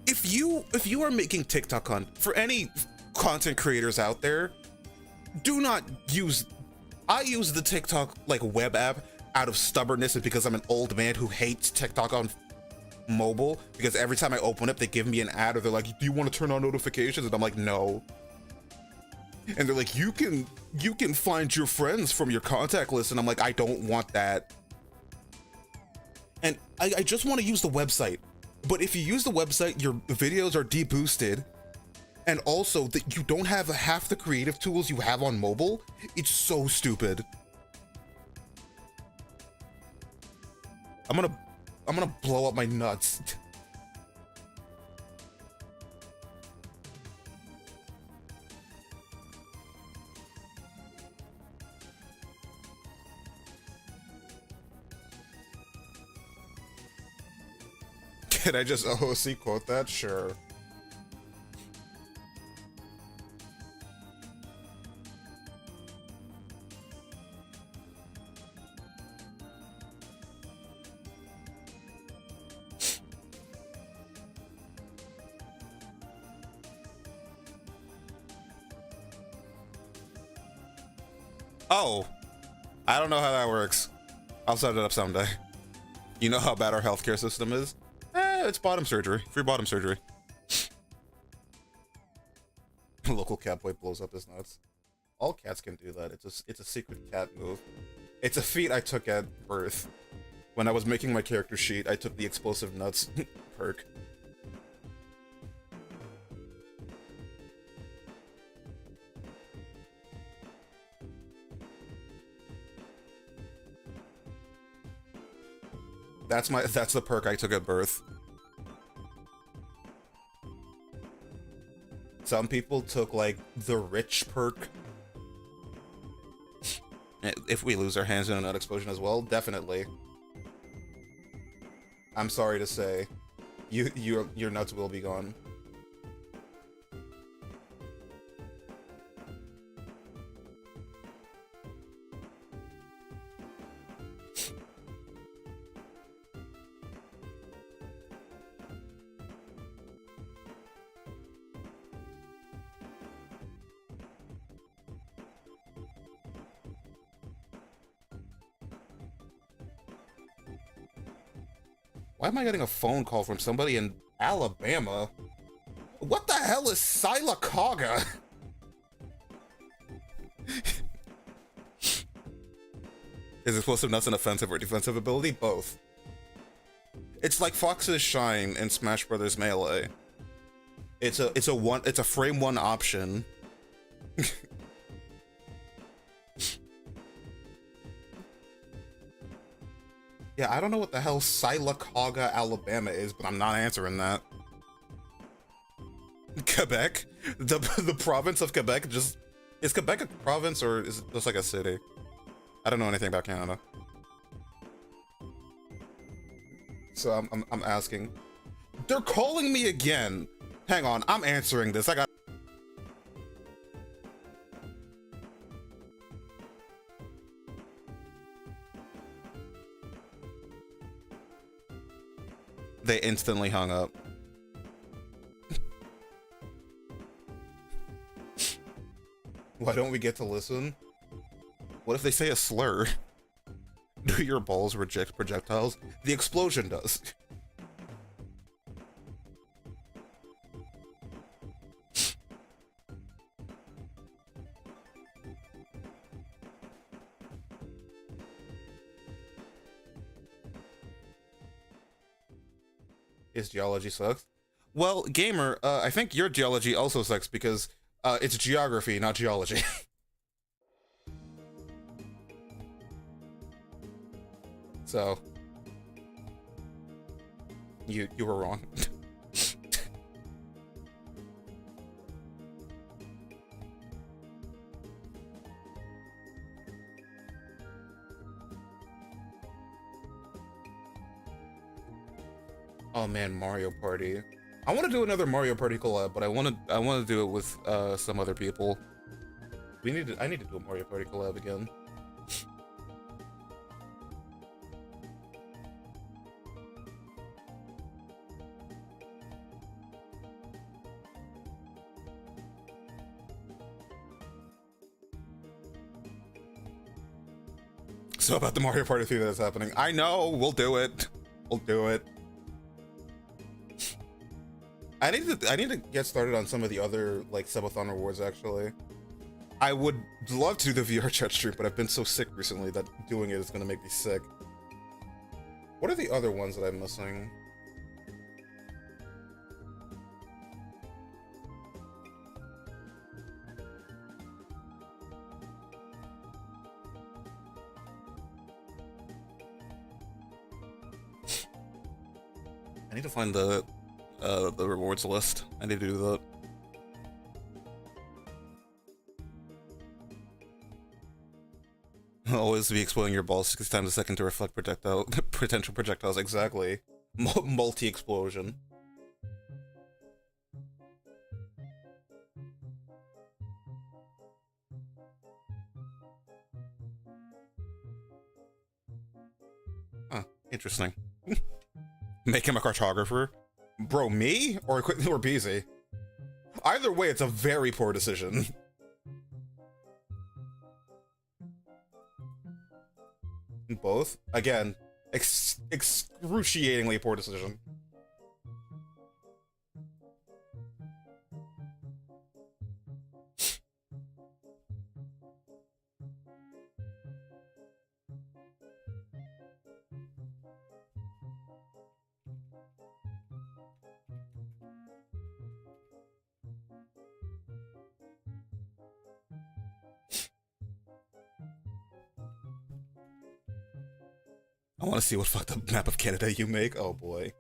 If you are making TikTok content, for any content creators out there, do not use, I use the TikTok like web app out of stubbornness and because I'm an old man who hates TikTok on mobile, because every time I open it they give me an ad or they're like, do you want to turn on notifications? And I'm like, no. And they're like, you can find your friends from your contact list, and I'm like, I don't want that. And I just want to use the website. But if you use the website, your videos are deboosted, and also that you don't have half the creative tools you have on mobile. It's so stupid. I'm gonna blow up my nuts. Can I just OOC quote that? Sure. Oh, I don't know how that works. I'll set it up someday. You know how bad our healthcare system is? It's bottom surgery. Free bottom surgery. Local cat boy blows up his nuts. All cats can do that. It's a secret cat move. It's a feat I took at birth. When I was making my character sheet, I took the explosive nuts perk. That's the perk I took at birth. Some people took like the rich perk. If we lose our hands in a nut explosion as well, definitely. I'm sorry to say, your nuts will be gone. Why am I getting a phone call from somebody in Alabama? What the hell is Sylacauga? Is explosiveness an offensive or defensive ability? Both. It's like Fox's Shine in Smash Brothers Melee. It's a frame one option. Yeah, I don't know what the hell Sylacauga, Alabama is, but I'm not answering that. Quebec? The province of Quebec just... Is Quebec a province or is it just like a city? I don't know anything about Canada. So I'm asking. They're calling me again! Hang on, I'm answering this. I got... They instantly hung up. Why don't we get to listen? What if they say a slur? Do your balls reject projectiles? The explosion does. His geology sucks. Well, gamer, I think your geology also sucks because it's geography, not geology. So, you were wrong. Oh man, Mario Party. I want to do another Mario Party collab, but I want to do it with some other people. I need to do a Mario Party collab again. So about the Mario Party 3 that's happening. I know, we'll do it. We'll do it. I need to get started on some of the other like subathon rewards actually. I would love to do the VR chat stream, but I've been so sick recently that doing it is gonna make me sick. What are the other ones that I'm missing? I need to find the rewards list. I need to do that. Always be exploding your balls 6 times a second to reflect potential projectiles. Exactly. Multi-explosion. Huh, interesting. Make him a cartographer? Bro, me? Or BZ? Either way, it's a very poor decision. Both? Again, excruciatingly poor decision. I want to see what fucked up map of Canada you make. Oh boy.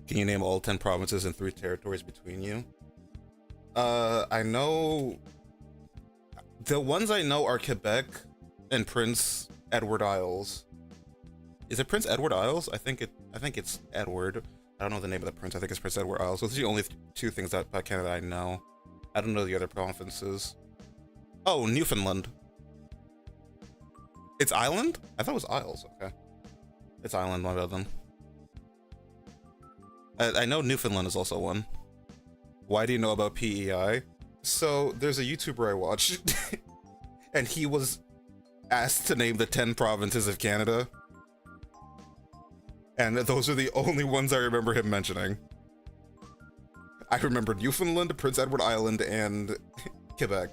Can you name all 10 provinces and 3 territories between you? I know... The ones I know are Quebec and Prince Edward Isles. Is it Prince Edward Isles? I think it's Edward. I don't know the name of the prince. I think it's Prince Edward Isles. Those are the only 2 things about Canada I know. I don't know the other provinces. Oh, Newfoundland. It's Island? I thought it was Isles. Okay. It's Island, my bad then. I know Newfoundland is also one. Why do you know about PEI? So, there's a YouTuber I watched, and he was asked to name the 10 provinces of Canada. And those are the only ones I remember him mentioning. I remembered Newfoundland, Prince Edward Island, and Quebec.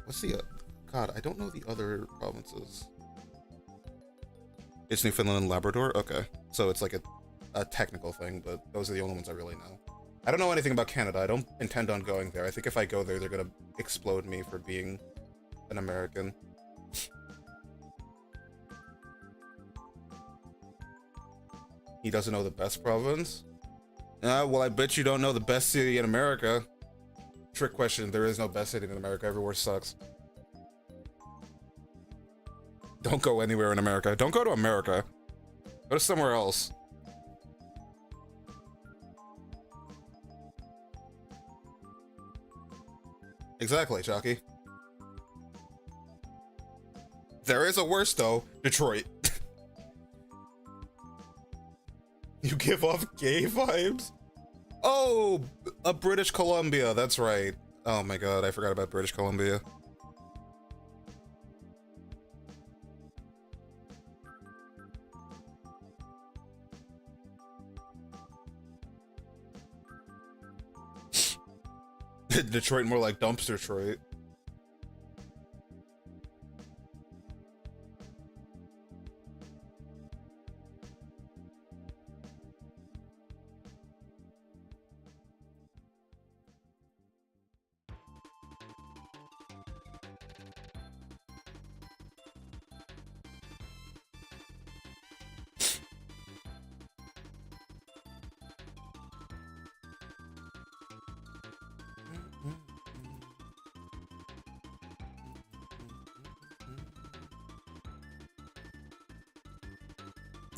What's the... God, I don't know the other provinces. It's Newfoundland and Labrador? Okay. So it's like a technical thing, but those are the only ones I really know. I don't know anything about Canada. I don't intend on going there. I think if I go there, they're gonna explode me for being an American. He doesn't know the best province? Well, I bet you don't know the best city in America. Trick question, there is no best city in America. Everywhere sucks. Don't go anywhere in America. Don't go to America. Go to somewhere else. Exactly, Jockey. There is a worse, though. Detroit. You give off gay vibes? Oh, a British Columbia. That's right. Oh my god, I forgot about British Columbia. Detroit more like dumpster Detroit.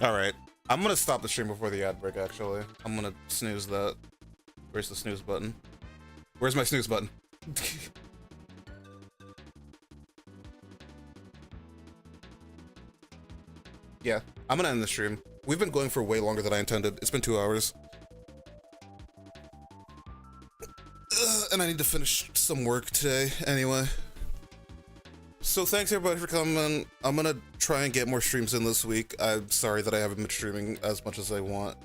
Alright, I'm gonna stop the stream before the ad break, actually. I'm gonna snooze that. Where's the snooze button? Where's my snooze button? Yeah, I'm gonna end the stream. We've been going for way longer than I intended. It's been 2 hours. And I need to finish some work today, anyway. So thanks everybody for coming. I'm gonna try and get more streams in this week. I'm sorry that I haven't been streaming as much as I want.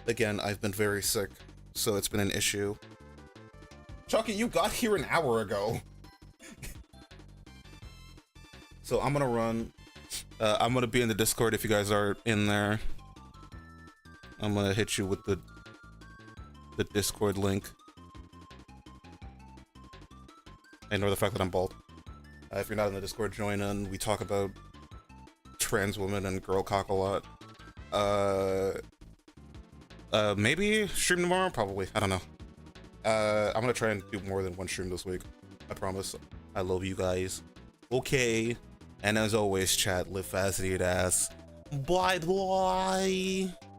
Again, I've been very sick, so it's been an issue. Chucky, you got here an hour ago. So I'm gonna run. I'm gonna be in the Discord if you guys are in there. I'm gonna hit you with the Discord link. Ignore the fact that I'm bald. If you're not in the Discord, join in. We talk about trans women and girl cock a lot. Maybe stream tomorrow? Probably. I don't know. I'm gonna try and do more than one stream this week. I promise. I love you guys. Okay. And as always, chat, live fast and eat ass. Bye bye.